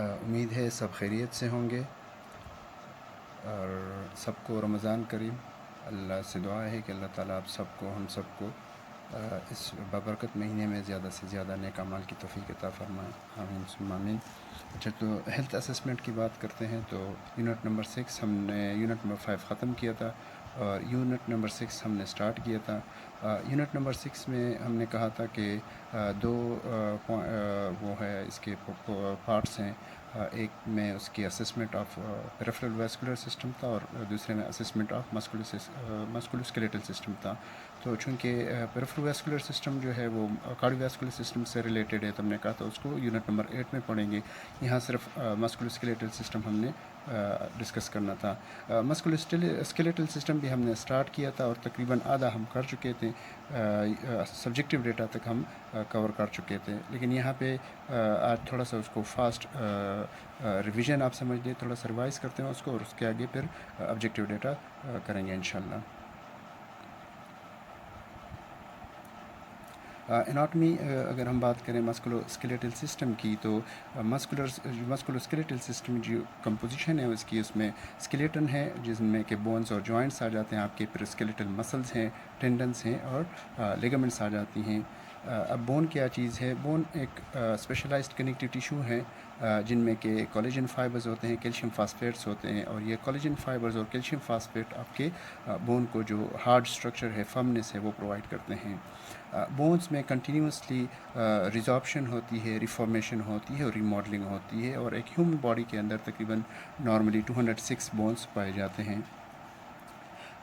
उम्मीद है सब खैरियत से होंगे और सबको रमज़ान करीम। अल्लाह से दुआ है कि अल्लाह ताला आप सबको, हम सबको इस बबरकत महीने में ज़्यादा से ज़्यादा नेक अमाल की तौफ़ीक अता फ़रमाए। आमीन सुम्मा आमीन। अच्छा, तो हेल्थ असेसमेंट की बात करते हैं तो यूनिट नंबर 6 हमने यूनिट नंबर 5 ख़त्म किया था और यूनिट नंबर 6 हमने स्टार्ट किया था। यूनिट नंबर 6 में हमने कहा था कि दो वो है इसके पार्ट्स हैं। एक में उसकी assessment of peripheral vascular system था और दूसरे में असेसमेंट ऑफ मस्कुलोस्केलेटल सिस्टम था। तो चूँकि पेरिफेरल वैस्कुलर सिस्टम जो है वो कार्डियोवैस्कुलर सिस्टम से रिलेटेड है, तो हमने कहा था उसको यूनिट नंबर 8 में पढ़ेंगे। यहाँ सिर्फ मस्कुलोस्केलेटल सिस्टम हमने डिस्कस करना था। मस्कुलोस्केलेटल सिस्टम भी हमने स्टार्ट किया था और तकरीबन आधा हम कर चुके थे। सब्जेक्टिव डेटा तक हम कवर कर चुके थे, लेकिन यहाँ पे आज थोड़ा सा उसको फास्ट रिवीजन आप समझ लें, थोड़ा सा रिवाइज़ करते हैं उसको और उसके आगे फिर ऑब्जेक्टिव डेटा करेंगे इंशाल्लाह। एनाटॉमी अगर हम बात करें मस्कुलोस्केलेटल सिस्टम की, तो मस्कुलोस्केलेटल सिस्टम जो कंपोजिशन है उसकी, उसमें स्केलेटन है जिसमें कि बोन्स और जॉइंट्स आ जाते हैं आपके, फिर स्केलेटल मसल्स हैं, टेंडन्स हैं और लिगामेंट्स आ जाती हैं। अब बोन क्या चीज़ है? बोन एक स्पेशलाइज्ड कनेक्टिव टिश्यू है जिनमें के कोलेजन फाइबर्स होते हैं, कैल्शियम फास्फेट्स होते हैं और ये कोलेजन फाइबर्स और कैल्शियम फास्फेट आपके बोन को जो हार्ड स्ट्रक्चर है, फर्मनेस है, वो प्रोवाइड करते हैं। बोन्स में कंटिन्यूसली रिजॉर्प्शन होती है, रिफॉर्मेशन होती है और रिमॉडलिंग होती है और एक ह्यूमन बॉडी के अंदर तकरीबन नॉर्मली 206 बोन्स पाए जाते हैं।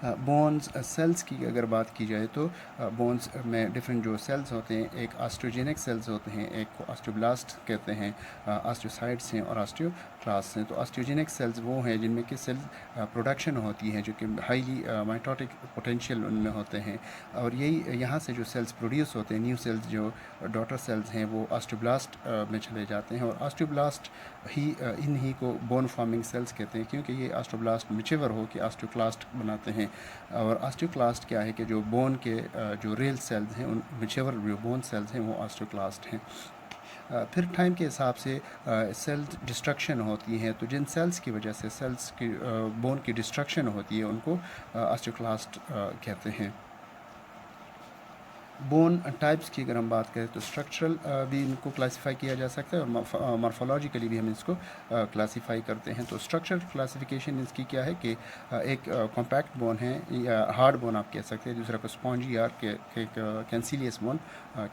बोन्स सेल्स की अगर बात की जाए तो बोन्स में डिफरेंट जो सेल्स होते हैं, एक ऑस्टियोजेनिक सेल्स होते हैं, एक को ऑस्टियोब्लास्ट कहते हैं, ऑस्टियोसाइट्स हैं और ऑस्टियोक्लास्ट हैं। तो ऑस्टियोजेनिक सेल्स वो हैं जिनमें कि सेल प्रोडक्शन होती है जो कि हाईली माइटोटिक पोटेंशियल उनमें होते हैं और यही यहाँ से जो सेल्स प्रोड्यूस होते हैं, न्यू सेल्स जो डॉटर सेल्स हैं, वो ऑस्टियोब्लास्ट में चले जाते हैं और ऑस्टियोब्लास्ट ही इन्हीं को बोन फॉर्मिंग सेल्स कहते हैं, क्योंकि ये ऑस्टियोब्लास्ट मिचेवर हो के ऑस्टियोक्लास्ट बनाते हैं। और ऑस्टियोक्लास्ट क्या है कि जो बोन के जो रेल सेल्स हैं, उन मिचेवर जो बोन सेल्स हैं वो ऑस्टियोक्लास्ट हैं। फिर टाइम के हिसाब से सेल डिस्ट्रक्शन होती है, तो जिन सेल्स की वजह से सेल्स की बोन की डिस्ट्रक्शन होती है उनको ऑस्टियोक्लास्ट कहते हैं। बोन टाइप्स की अगर हम बात करें तो स्ट्रक्चरल भी इनको क्लासिफाई किया जा सकता है और मॉर्फोलॉजिकली भी हम इसको क्लासिफाई करते हैं। तो स्ट्रक्चरल क्लासिफिकेशन इसकी क्या है कि एक कॉम्पैक्ट बोन है या हार्ड बोन आप कह सकते हैं, दूसरा को स्पॉन्जी या कैंसिलियस बोन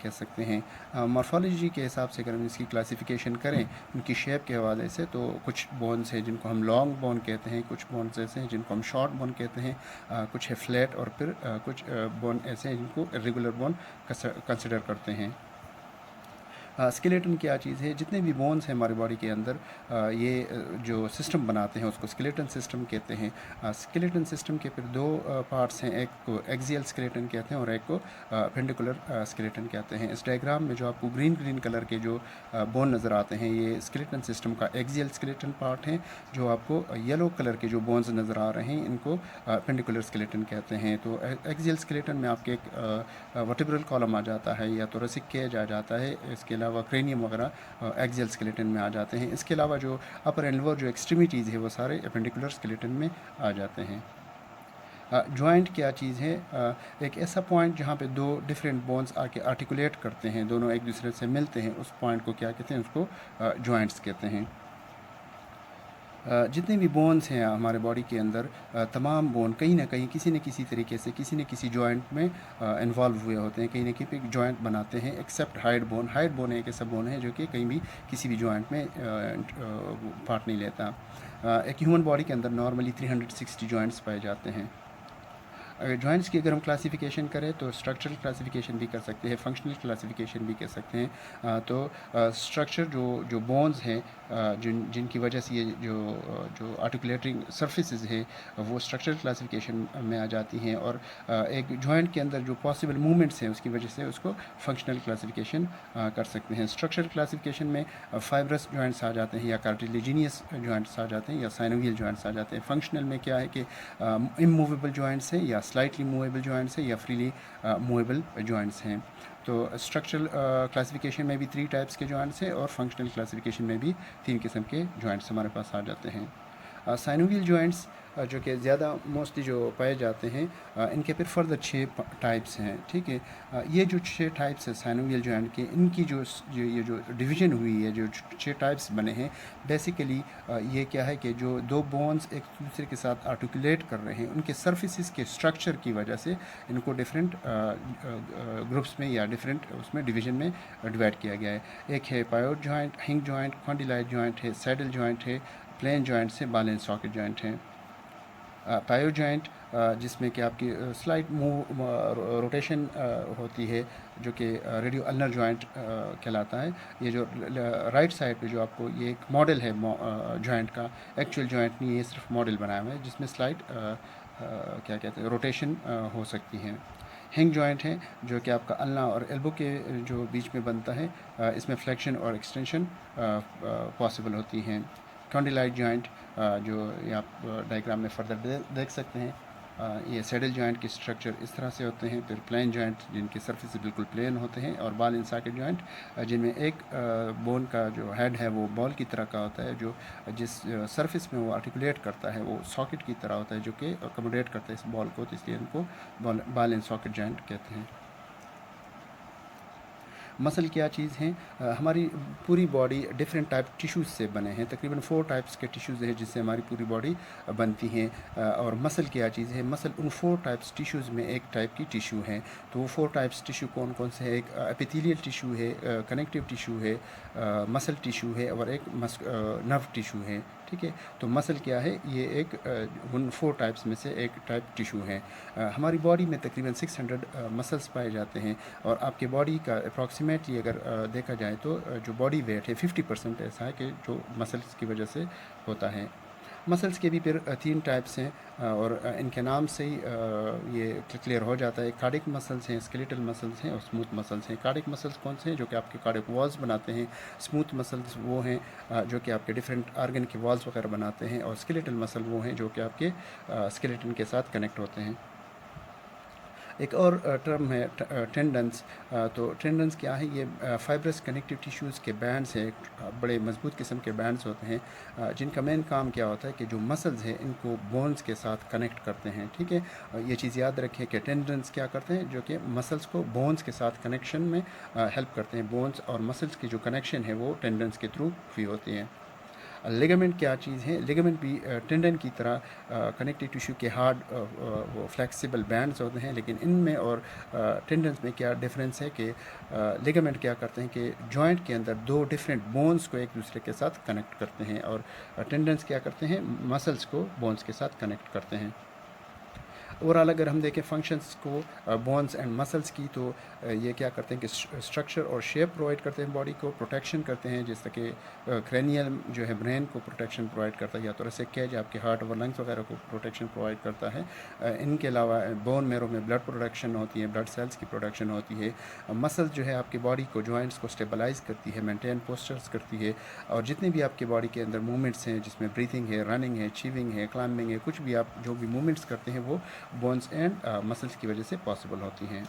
कह सकते हैं। मॉर्फोलॉजी के हिसाब से अगर हम इसकी क्लासिफिकेशन करें उनकी शेप के हवाले से, तो कुछ बोन्स हैं जिनको हम लॉन्ग बोन कहते हैं, कुछ बोन्स ऐसे हैं जिनको हम शॉर्ट बोन कहते हैं, कुछ है फ्लैट और फिर कुछ बोन ऐसे हैं जिनको रेगुलर बोन कंसिडर करते हैं। स्केलेटन क्या चीज़ है? जितने भी बोन्स हैं हमारी बॉडी के अंदर, ये जो सिस्टम बनाते हैं उसको स्केलेटन सिस्टम कहते हैं। स्केलेटन सिस्टम के फिर दो पार्ट्स हैं, एक को एक्सियल स्केलेटन कहते हैं और एक को पेंडिकुलर स्केलेटन कहते हैं। इस डायग्राम में जो आपको ग्रीन कलर के जो बोन नज़र आते हैं, ये स्केलेटन सिस्टम का एक्सियल स्केलेटन पार्ट है। जो आपको येलो कलर के जो बोन्स नज़र आ रहे हैं, इनको पेंडिकुलर स्केलेटन कहते हैं। तो एक्सियल स्केलेटन में आपके एक वर्टिब्रल कॉलम आ जाता है या थोरेसिक केज आ जाता है, इसके अलावा क्रेनियम वगैरह एक्सियल स्केलेटन में आ जाते हैं। इसके अलावा जो अपर एंड लोअर जो एक्सट्रीमिटीज़ है वो सारे एपेंडिकुलर स्केलेटन में आ जाते हैं। जॉइंट क्या चीज़ है? एक ऐसा पॉइंट जहाँ पे दो डिफरेंट बोन्स आके आर्टिकुलेट करते हैं, दोनों एक दूसरे से मिलते हैं, उस पॉइंट को क्या कहते हैं? उसको जॉइंट्स कहते हैं। जितने भी बोन्स हैं हमारे बॉडी के अंदर, तमाम बोन कहीं ना कहीं किसी न किसी तरीके से किसी न किसी जॉइंट में इन्वॉल्व हुए होते हैं, कहीं ना कहीं पे जॉइंट बनाते हैं, except hyoid bone. Hyoid bone एक ऐसा बोन है जो कि कहीं भी किसी भी जॉइंट में पार्ट नहीं लेता। एक ह्यूमन बॉडी के अंदर नॉर्मली 360 जॉइंट्स पाए जाते हैं। अगर जॉइंट्स की अगर हम क्लासिफिकेशन करें तो स्ट्रक्चरल क्लासिफिकेशन भी कर सकते हैं, फंक्शनल क्लासिफिकेशन भी कर सकते हैं। तो स्ट्रक्चर जो बोन्स हैं, जिनकी वजह से ये जो आर्टिकुलेटिंग सर्फेसिस है वो स्ट्रक्चरल क्लासिफिकेशन में आ जाती हैं और एक जॉइंट के अंदर जो पॉसिबल मूवमेंट्स हैं उसकी वजह से उसको फंक्शनल क्लासिफिकेशन कर सकते हैं। स्ट्रक्चरल क्लासिफिकेशन में फाइब्रस जॉइंट्स आ जाते हैं या कार्टिलेजिनियस जॉइंट्स आ जाते हैं या साइनोवियल जॉइंट्स आ जाते हैं। फंक्शनल में क्या है कि इमूवेबल जॉइंट्स हैं या स्लाइटली मूवेबल जॉइंट्स हैं या फ्रीली मूवेबल जॉइंट्स हैं। तो स्ट्रक्चरल क्लासिफिकेशन में भी 3 टाइप्स के जॉइंट्स हैं और फंक्शनल क्लासिफिकेशन में भी 3 किस्म के जॉइंट्स हमारे पास आ जाते हैं। साइनोवियल जॉइंट्स जो कि ज़्यादा मोस्टली जो पाए जाते हैं, इनके फिर फर्दर 6 टाइप्स हैं, ठीक है। ये जो 6 टाइप्स हैं साइनोवियल जॉइंट के, इनकी ये जो डिवीज़न हुई है, जो 6 टाइप्स बने हैं, बेसिकली ये क्या है कि जो 2 बोन्स एक दूसरे के साथ आर्टिकुलेट कर रहे हैं, उनके सर्फेसिस के स्ट्रक्चर की वजह से इनको डिफरेंट ग्रुप्स में या डिफरेंट उसमें डिवीज़न में डिवाइड किया गया है। एक है पायोड जॉइंट, हिंग जॉइंट, कॉन्डिलाइट जॉइंट है, सैडल जॉइंट है, प्लेन जॉइंट से बॉल एंड सॉकेट जॉइंट हैं। पायो जॉइंट जिसमें कि आपकी स्लाइट मूव रोटेशन होती है, जो कि रेडियो अल्नर जॉइंट कहलाता है। ये जो राइट साइड पे जो आपको ये एक मॉडल है जॉइंट का, एक्चुअल जॉइंट नहीं है, सिर्फ मॉडल बनाया हुआ है जिसमें स्लाइट क्या कहते हैं रोटेशन हो सकती है। हिंग जॉइंट है जो कि आपका अल्ना और एल्बो के जो बीच में बनता है, इसमें फ्लेक्शन और एक्सटेंशन पॉसिबल होती हैं। कॉन्डिलाइट जॉइंट जो ये आप डायग्राम में फर्दर देख सकते हैं, ये सैडल जॉइंट के स्ट्रक्चर इस तरह से होते हैं। फिर प्लेन जॉइंट जिनके सर्फेस बिल्कुल प्लेन होते हैं, और बॉल एंड सॉकेट जॉइंट जिनमें एक बोन का जो हेड है वो बॉल की तरह का होता है, जो जिस सरफेस में वो आर्टिकुलेट करता है वो सॉकेट की तरह होता है, जो कि अकोमोडेट करता है इस बॉल को, तो इसलिए इनको बॉल एंड सॉकेट जॉइंट कहते हैं। मसल क्या चीज़ हैं? हमारी पूरी बॉडी डिफरेंट टाइप टिश्यूज़ से बने हैं, तकरीबन 4 टाइप्स के टिश्यूज़ हैं जिससे हमारी पूरी बॉडी बनती हैं। और मसल क्या चीज़ है? मसल उन 4 टाइप्स टिश्यूज़ में एक टाइप की टिश्यू है। तो वो 4 टाइप्स टिश्यू कौन कौन से हैं? एक एपिथेलियल टिश्यू है, कनेक्टिव टिश्यू है, मसल टिश्यू है, और एक नर्व टिश्यू है, ठीक है। तो मसल क्या है? ये एक उन 4 टाइप्स में से एक टाइप टिश्यू है। हमारी बॉडी में तकरीबन 600 मसल्स पाए जाते हैं, और आपके बॉडी का अप्रॉक्सीमेटली अगर देखा जाए तो जो बॉडी वेट है 50% ऐसा है कि जो मसल्स की वजह से होता है। मसल्स के भी फिर 3 टाइप्स हैं, और इनके नाम से ही ये क्लियर हो जाता है। कार्डिक मसल्स हैं, स्केलेटल मसल्स हैं, और स्मूथ मसल्स हैं। कार्डिक मसल्स कौन से हैं? जो कि आपके कार्डिक वॉल्स बनाते हैं। स्मूथ मसल्स वो हैं जो कि आपके डिफरेंट ऑर्गन के वॉल्स वगैरह बनाते हैं, और स्केलेटल मसल वो हैं जो कि आपके स्केलेटन के साथ कनेक्ट होते हैं। एक और टर्म है टेंडन्स। तो टेंडन्स क्या है? ये फाइब्रस कनेक्टिव टिश्यूज़ के बैंड्स हैं, बड़े मजबूत किस्म के बैंड्स होते हैं, जिनका मेन काम क्या होता है कि जो मसल्स हैं इनको बोन्स के साथ कनेक्ट करते हैं, ठीक है। ये चीज़ याद रखें कि टेंडन्स क्या करते हैं? जो कि मसल्स को बोन्स के साथ कनेक्शन में हेल्प करते हैं। बोन्स और मसल्स की जो कनेक्शन है वो टेंडन्स के थ्रू हुई होती है। लिगामेंट क्या चीज़ है? लिगामेंट भी टेंडन की तरह कनेक्टिव टिश्यू के हार्ड वो फ्लेक्सिबल बैंड्स होते हैं, लेकिन इनमें और टेंडन्स में क्या डिफरेंस है कि लिगामेंट क्या करते हैं कि जॉइंट के अंदर 2 डिफरेंट बोन्स को एक दूसरे के साथ कनेक्ट करते हैं, और टेंडन्स क्या करते हैं? मसल्स को बोन्स के साथ कनेक्ट करते हैं। ओवरऑल अगर हम देखें फंक्शंस को बोन्स एंड मसल्स की, तो ये क्या करते हैं कि स्ट्रक्चर और शेप प्रोवाइड करते हैं बॉडी को, प्रोटेक्शन करते हैं, जैसे कि क्रेनियल जो है ब्रेन को प्रोटेक्शन प्रोवाइड करता है, या तो ऐसे कैज आपके हार्ट और लंग्स वगैरह को प्रोटेक्शन प्रोवाइड करता है। इनके अलावा बोन मेरो में ब्लड प्रोडक्शन होती है, ब्लड सेल्स की प्रोडक्शन होती है। मसल्स जो है आपकी बॉडी को, जॉइंट्स को स्टेबलाइज करती है, मेंटेन पोस्चर्स करती है, और जितने भी आपकी बॉडी के अंदर मूवमेंट्स हैं, जिसमें ब्रीथिंग है, रनिंग है, चीविंग है, क्लाइंबिंग है, कुछ भी आप जो भी मूवमेंट्स करते हैं वो बोन्स एंड मसल्स की वजह से पॉसिबल होती हैं।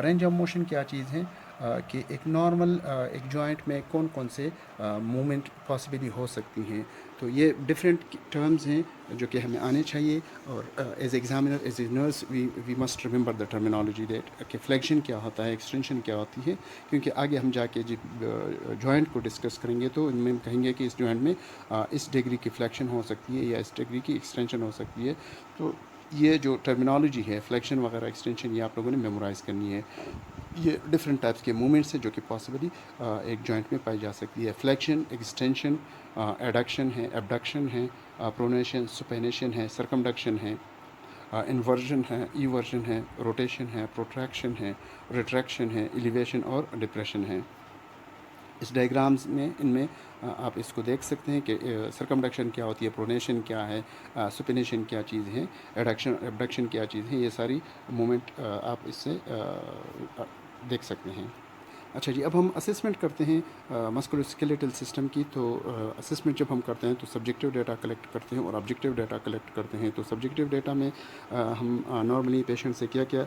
रेंज ऑफ मोशन क्या चीज़ है? कि एक नॉर्मल एक जॉइंट में कौन कौन से मूवमेंट पॉसिबली हो सकती हैं। तो ये डिफरेंट टर्म्स हैं जो कि हमें आने चाहिए, और as examiner, as a nurse, we must remember the terminology that कि फ्लेक्शन क्या होता है, एक्सटेंशन क्या होती है, क्योंकि आगे हम जाके जब जॉइंट को डिस्कस करेंगे तो इनमें हम कहेंगे कि इस जॉइंट में इस डिग्री की फ्लेक्शन हो सकती है या इस डिग्री की एक्सटेंशन हो सकती है। तो ये जो टर्मिनोलॉजी है, फ्लेक्शन वगैरह, एक्सटेंशन, ये आप लोगों ने मेमोराइज़ करनी है। ये डिफरेंट टाइप्स के मूवमेंट्स हैं जो कि पॉसिबली एक जॉइंट में पाई जा सकती है। फ्लेक्शन, एक्सटेंशन, एडक्शन है, एबडक्शन है, प्रोनेशन, सुपेनेशन है, सर्कमडक्शन है, इन्वर्जन है, ईवर्जन है, रोटेशन है, प्रोट्रैक्शन है, रिट्रैक्शन है, एलिवेशन और डिप्रेशन है। इस डायग्राम्स में इनमें आप इसको देख सकते हैं कि सर्कमडक्शन क्या होती है, प्रोनेशन क्या है, सुपिनेशन क्या चीज़ है, एडक्शन एबडक्शन क्या चीज़ है, ये सारी मूवमेंट आप इससे देख सकते हैं। अच्छा जी, अब हम असेसमेंट करते हैं मस्कुलोस्केलेटल सिस्टम की। तो असेसमेंट जब हम करते हैं तो सब्जेक्टिव डेटा कलेक्ट करते हैं और ऑब्जेक्टिव डेटा कलेक्ट करते हैं। तो सब्जेक्टिव डेटा में हम नॉर्मली पेशेंट से क्या क्या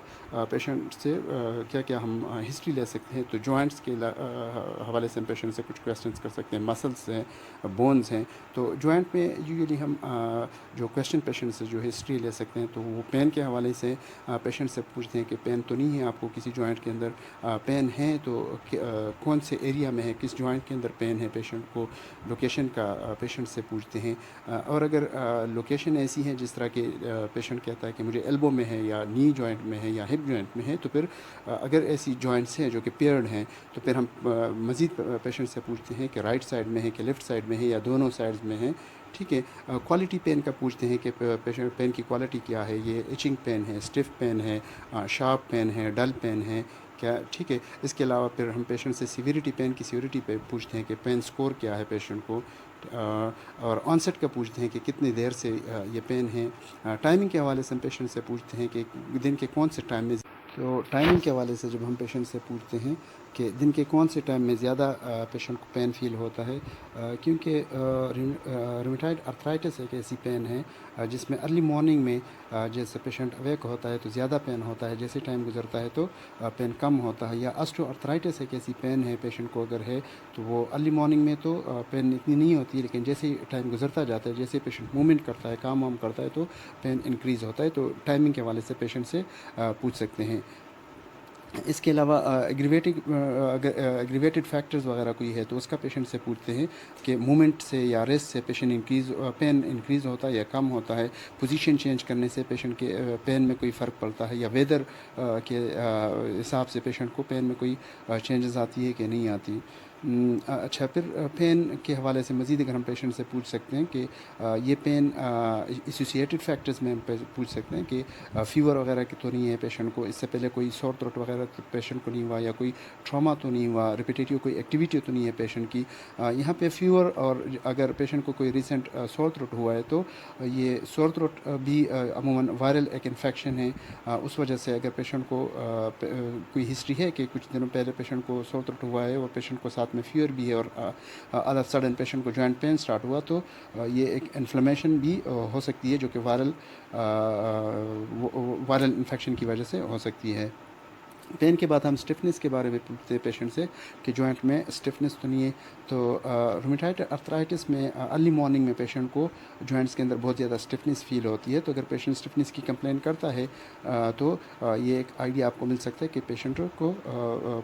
हम हिस्ट्री ले सकते हैं। तो जॉइंट्स के हवाले से हम पेशेंट से कुछ क्वेश्चंस कर सकते हैं, मसल्स हैं, बोन्स हैं। तो जॉइंट में यूजुअली हम जो क्वेश्चन पेशेंट से जो हिस्ट्री ले सकते हैं तो वो पेन के हवाले से पेशेंट से पूछते हैं कि पेन तो नहीं है आपको किसी जॉइंट के अंदर, पेन है तो कौन से एरिया में है, किस जॉइंट के अंदर पेन है, पेशेंट को लोकेशन का पेशेंट से पूछते हैं। और अगर लोकेशन ऐसी है जिस तरह के पेशेंट कहता है कि मुझे एल्बो में है या नी जॉइंट में है या हिप जॉइंट में है, तो फिर अगर ऐसी जॉइंट्स हैं जो कि पेयर्ड हैं तो फिर हम मज़ीद पेशेंट से पूछते हैं कि राइट साइड में है कि लेफ़्ट साइड में है या दोनों साइड्स में है। ठीक है, क्वालिटी पेन का पूछते हैं कि पेशेंट पेन की क्वालिटी क्या है, ये इचिंग पेन है, स्टिफ पेन है, शार्प पेन है, डल पेन है क्या। ठीक है, इसके अलावा फिर हम पेशेंट से सीवियरिटी, पेन की सीवियरिटी पे पूछते हैं कि पेन स्कोर क्या है पेशेंट को। और ऑनसेट का पूछते हैं कि कितनी देर से ये पेन है। टाइमिंग के हवाले से हम पेशेंट से पूछते हैं कि दिन के कौन से टाइम में, तो टाइमिंग के हवाले से जब हम पेशेंट से पूछते हैं कि दिन के कौन से टाइम में ज़्यादा पेशेंट को पेन फील होता है, क्योंकि रूमेटॉइड अर्थराइटिस एक ऐसी पेन है जिसमें अर्ली मॉर्निंग में जैसे पेशेंट अवेक होता है तो ज़्यादा पेन होता है, जैसे टाइम गुजरता है तो पेन कम होता है। या ऑस्टियो अर्थराइटिस एक ऐसी पेन है पेशेंट को अगर है तो वो अर्ली मॉर्निंग में तो पेन इतनी नहीं होती है, लेकिन जैसे ही टाइम गुजरता जाता है, जैसे पेशेंट मूवमेंट करता है, काम वाम करता है तो पेन इंक्रीज़ होता है। तो टाइमिंग के हवाले से पेशेंट से पूछ सकते हैं। इसके अलावा एग्रीवेटेड फैक्टर्स वगैरह कोई है तो उसका पेशेंट से पूछते हैं कि मूवमेंट से या रेस्ट से पेन इंक्रीज़ होता है या कम होता है, पोजीशन चेंज करने से पेशेंट के पेन में कोई फ़र्क पड़ता है, या वेदर के हिसाब से पेशेंट को पेन में कोई चेंजेस आती है कि नहीं आती। अच्छा, फिर पेन के हवाले से मज़ीद अगर हम पेशेंट से पूछ सकते हैं कि ये पेन एसोसिएटेड फैक्टर्स में हम पूछ सकते हैं कि फ़ीवर वगैरह की तो नहीं है पेशेंट को, इससे पहले कोई सोर थ्रोट वगैरह तो पेशेंट को नहीं हुआ, या कोई ट्रॉमा तो नहीं हुआ, रिपीटेटिव कोई एक्टिविटी तो नहीं है पेशेंट की। यहाँ पे फ़ीवर, और अगर पेशेंट को कोई रिसेंट सोर थ्रोट हुआ है तो ये सोर थ्रोट भी अमूमन वायरल एक इन्फेक्शन है। उस वजह से अगर पेशेंट को कोई हिस्ट्री है कि कुछ दिनों पहले पेशेंट को सोर थ्रोट हुआ है और पेशेंट को साथ में फीवर भी है और ऑल ऑफ सडन पेशेंट को जॉइंट पेन स्टार्ट हुआ, तो ये एक इन्फ्लेमेशन भी हो सकती है जो कि वायरल इन्फेक्शन की वजह से हो सकती है। पेन के बाद हम स्टिफनेस के बारे में पूछते हैं पेशेंट से कि जॉइंट में स्टिफनेस तो नहीं है। तो रूमेटॉइड अर्थराइटिस में अर्ली मॉर्निंग में पेशेंट को जॉइंट्स के अंदर बहुत ज़्यादा स्टिफनेस फील होती है। तो अगर पेशेंट स्टिफनेस की कंप्लेन करता है तो ये एक आइडिया आपको मिल सकता है कि पेशेंट को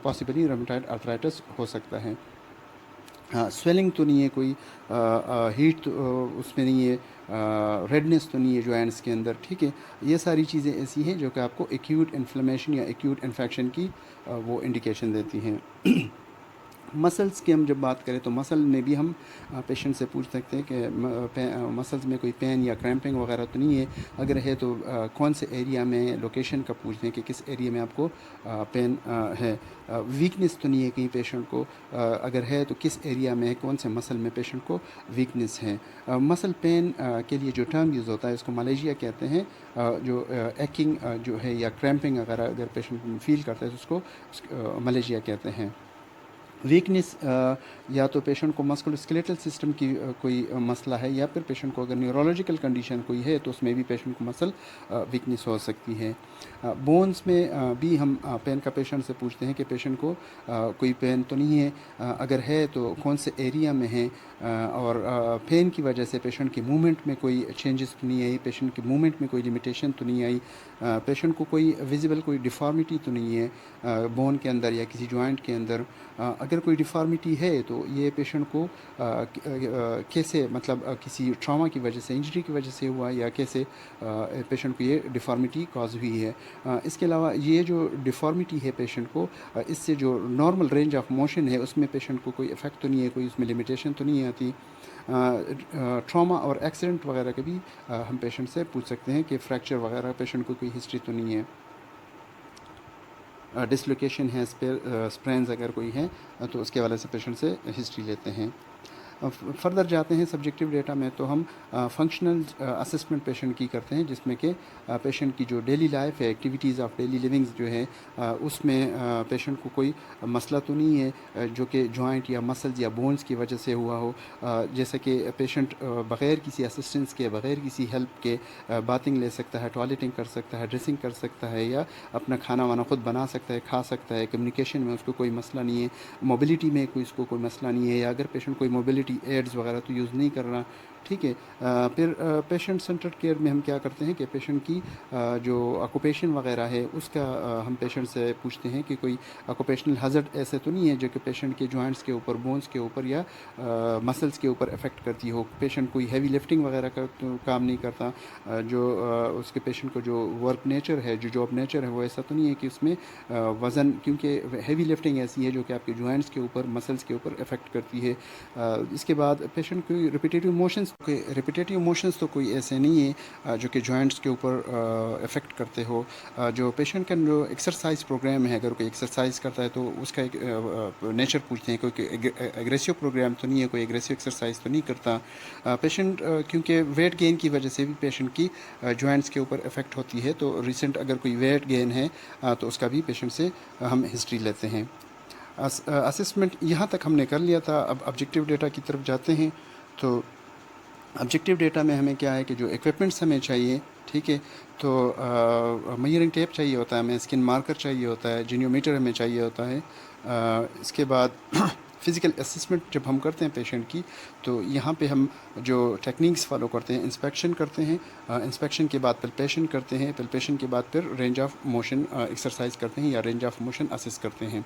पॉसिबली रूमेटॉइड अर्थराइटिस हो सकता है। हाँ, स्वेलिंग तो नहीं है कोई, हीट तो उसमें नहीं है, रेडनेस तो नहीं है जॉइंट्स के अंदर। ठीक है, ये सारी चीज़ें ऐसी हैं जो कि आपको एक्यूट इन्फ्लेमेशन या एक्यूट इन्फेक्शन की वो इंडिकेशन देती हैं। मसल्स की हम जब बात करें तो मसल में भी हम पेशेंट से पूछ सकते हैं कि मसल्स में कोई पेन या क्रैम्पिंग वगैरह तो नहीं है, अगर है तो कौन से एरिया में, लोकेशन का पूछते हैं कि किस एरिया में आपको पेन है। वीकनेस तो नहीं है कहीं पेशेंट को, अगर है तो किस एरिया में है, कौन से मसल में पेशेंट को वीकनेस है। मसल पेन के लिए जो टर्म यूज़ होता है उसको मलेजिया कहते हैं। जो एक्किंग जो है या क्रैम्पिंग वगैरह अगर पेशेंट फील करता है तो उसको मलेजिया कहते हैं। वीकनेस या तो पेशेंट को मस्कुलोस्केलेटल सिस्टम की कोई मसला है, या फिर पेशेंट को अगर न्यूरोलॉजिकल कंडीशन कोई है तो उसमें भी पेशेंट को मसल वीकनेस हो सकती है। बोन्स में भी हम पेन का पेशेंट से पूछते हैं कि पेशेंट को कोई पेन तो नहीं है, अगर है तो कौन से एरिया में है, और पेन की वजह से पेशेंट की मूवमेंट में कोई चेंजेस तो नहीं आई, पेशेंट की मूवमेंट में कोई लिमिटेशन तो नहीं आई, पेशेंट को कोई विजिबल कोई डिफॉर्मिटी तो नहीं है बोन के अंदर या किसी जॉइंट के अंदर। अगर कोई डिफॉर्मिटी है तो ये पेशेंट को कैसे, मतलब किसी ट्रॉमा की वजह से, इंजरी की वजह से हुआ, या कैसे पेशेंट को ये डिफॉर्मिटी कॉज हुई है। इसके अलावा ये जो डिफॉर्मिटी है पेशेंट को, इससे जो नॉर्मल रेंज ऑफ मोशन है उसमें पेशेंट को कोई इफ़ेक्ट तो नहीं है, कोई उसमें लिमिटेशन तो नहीं आती। ट्रॉमा और एक्सीडेंट वगैरह के भी हम पेशेंट से पूछ सकते हैं कि फ्रैक्चर वगैरह पेशेंट को कोई हिस्ट्री तो नहीं है, डिसलोकेशन है, स्प्रेन्स अगर कोई है तो उसके हवाले से पेशेंट से हिस्ट्री लेते हैं। फर्दर जाते हैं सब्जेक्टिव डेटा में, तो हम फंक्शनल असेसमेंट पेशेंट की करते हैं, जिसमें कि पेशेंट की जो डेली लाइफ है, एक्टिविटीज़ ऑफ डेली लिविंग्स जो है, उसमें पेशेंट को कोई मसला तो नहीं है जो कि जॉइंट या मसल्स या बोन्स की वजह से हुआ हो। जैसे कि पेशेंट बग़ैर किसी असिस्टेंस के, बग़ैर किसी हेल्प के बाथिंग ले सकता है, टॉयलेटिंग कर सकता है, ड्रेसिंग कर सकता है, या अपना खाना वाना खुद बना सकता है, खा सकता है। कम्युनिकेशन में उसको कोई मसला नहीं है, मोबिलिटी में इसको कोई मसला नहीं है, या अगर पेशेंट कोई मोबिलिटी एड्स वगैरह तो यूज़ नहीं कर रहा, ठीक है। फिर पेशेंट सेंटर्ड केयर में हम क्या करते हैं कि पेशेंट की जो ऑक्यूपेशन वगैरह है उसका हम पेशेंट से पूछते हैं कि कोई ऑक्यूपेशनल हज़ार्ड ऐसे तो नहीं है जो कि पेशेंट के जॉइंट्स के ऊपर, बोन्स के ऊपर या मसल्स के ऊपर इफ़ेक्ट करती हो। पेशेंट कोई हैवी लिफ्टिंग वगैरह का तो काम नहीं करता, जो उसके पेशेंट को जो वर्क नेचर है, जो जॉब नेचर है, वो ऐसा तो नहीं है कि उसमें वज़न, क्योंकि हैवी लिफ्टिंग ऐसी है जो कि आपके जॉइंट्स के ऊपर, मसल्स के ऊपर इफ़ेक्ट करती है। इसके बाद पेशेंट कोई रिपीटेटिव मोशंस तो कोई ऐसे नहीं है जो कि जॉइंट्स के ऊपर इफ़ेक्ट करते हो। जो पेशेंट का जो एक्सरसाइज प्रोग्राम है, अगर कोई एक्सरसाइज करता है तो उसका एक नेचर पूछते हैं, कोई एग्रेसिव प्रोग्राम तो नहीं है, कोई एग्रेसिव एक्सरसाइज तो नहीं करता। पेशेंट क्योंकि वेट गेन की वजह से भी पेशेंट की जॉइंट्स के ऊपर इफ़ेक्ट होती है, तो रिसेंट अगर कोई वेट गेन है तो उसका भी पेशेंट से हम हिस्ट्री लेते हैं। असेसमेंट यहाँ तक हमने कर लिया था। अब ऑब्जेक्टिव डेटा की तरफ जाते हैं। तो ऑब्जेक्टिव डेटा में हमें क्या है कि जो इक्विपमेंट्स हमें चाहिए, ठीक है, तो मेजरिंग टेप चाहिए होता है, हमें स्किन मार्कर चाहिए होता है, जीनियोमीटर हमें चाहिए होता है। इसके बाद फ़िज़िकल असेसमेंट जब हम करते हैं पेशेंट की, तो यहाँ पे हम जो टेक्निक्स फॉलो करते हैं, इंस्पेक्शन करते हैं, इंस्पेक्शन के बाद पल्पेशन करते हैं, पल्पेशन के बाद फिर रेंज ऑफ मोशन एक्सरसाइज करते हैं या रेंज ऑफ मोशन असेस करते हैं।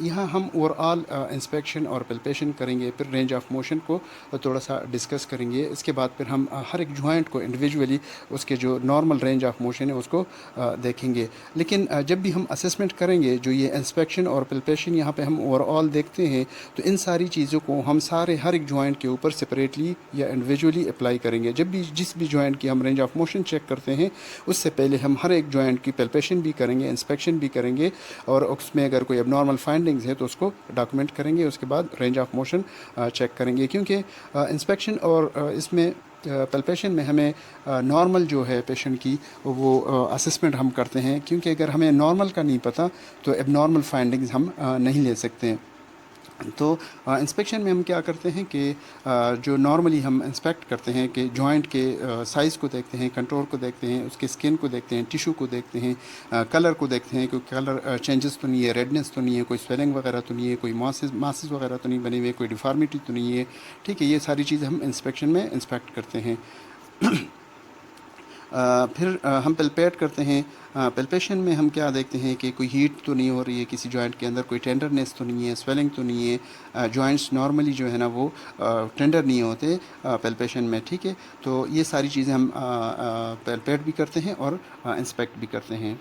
यहाँ हम ओवरऑल इंस्पेक्शन और पल्पेशन करेंगे, फिर रेंज ऑफ मोशन को थोड़ा सा डिस्कस करेंगे। इसके बाद फिर हम हर एक जॉइंट को इंडिविजुअली उसके जो नॉर्मल रेंज ऑफ मोशन है उसको देखेंगे। लेकिन जब भी हम असेसमेंट करेंगे, जो ये इंस्पेक्शन और पल्पेशन यहाँ पे हम ओवरऑल देखते हैं, तो इन सारी चीज़ों को हम हर एक जॉइंट के ऊपर सेपरेटली या इंडिविजुअली अप्लाई करेंगे। जब भी जिस भी जॉइंट की हम रेंज ऑफ मोशन चेक करते हैं, उससे पहले हम हर एक जॉइंट की पल्पेशन भी करेंगे, इंस्पेक्शन भी करेंगे, और उसमें अगर कोई एबनॉर्मल फाइंडिंग्स है तो उसको डॉक्यूमेंट करेंगे। उसके बाद रेंज ऑफ मोशन चेक करेंगे, क्योंकि इंस्पेक्शन और इसमें पल्पेशन में हमें नॉर्मल जो है पेशेंट की वो असेसमेंट हम करते हैं, क्योंकि अगर हमें नॉर्मल का नहीं पता तो एबनॉर्मल फाइंडिंग्स हम नहीं ले सकते हैं। तो इंस्पेक्शन में हम क्या करते हैं कि जो नॉर्मली हम इंस्पेक्ट करते हैं कि जॉइंट के साइज़ को देखते हैं, कंटूर को देखते हैं, उसके स्किन को देखते हैं, टिश्यू को देखते हैं, कलर को देखते हैं, कोई कलर चेंजेस तो नहीं है, रेडनेस तो नहीं है, कोई स्वेलिंग वगैरह तो नहीं है, कोई मासेस वगैरह तो नहीं बने हुए, कोई डिफॉर्मिटी तो नहीं है, ठीक है। ये सारी चीज़ें हम इंस्पेक्शन में इंस्पेक्ट करते हैं। फिर हम पल्पेट करते हैं। पल्पेशन में हम क्या देखते हैं कि कोई हीट तो नहीं हो रही है किसी जॉइंट के अंदर, कोई टेंडरनेस तो नहीं है, स्वेलिंग तो नहीं है। जॉइंट्स नॉर्मली जो है ना वो टेंडर नहीं होते पल्पेशन में, ठीक है। तो ये सारी चीज़ें हम पल्पेट भी करते हैं और इंस्पेक्ट भी करते हैं।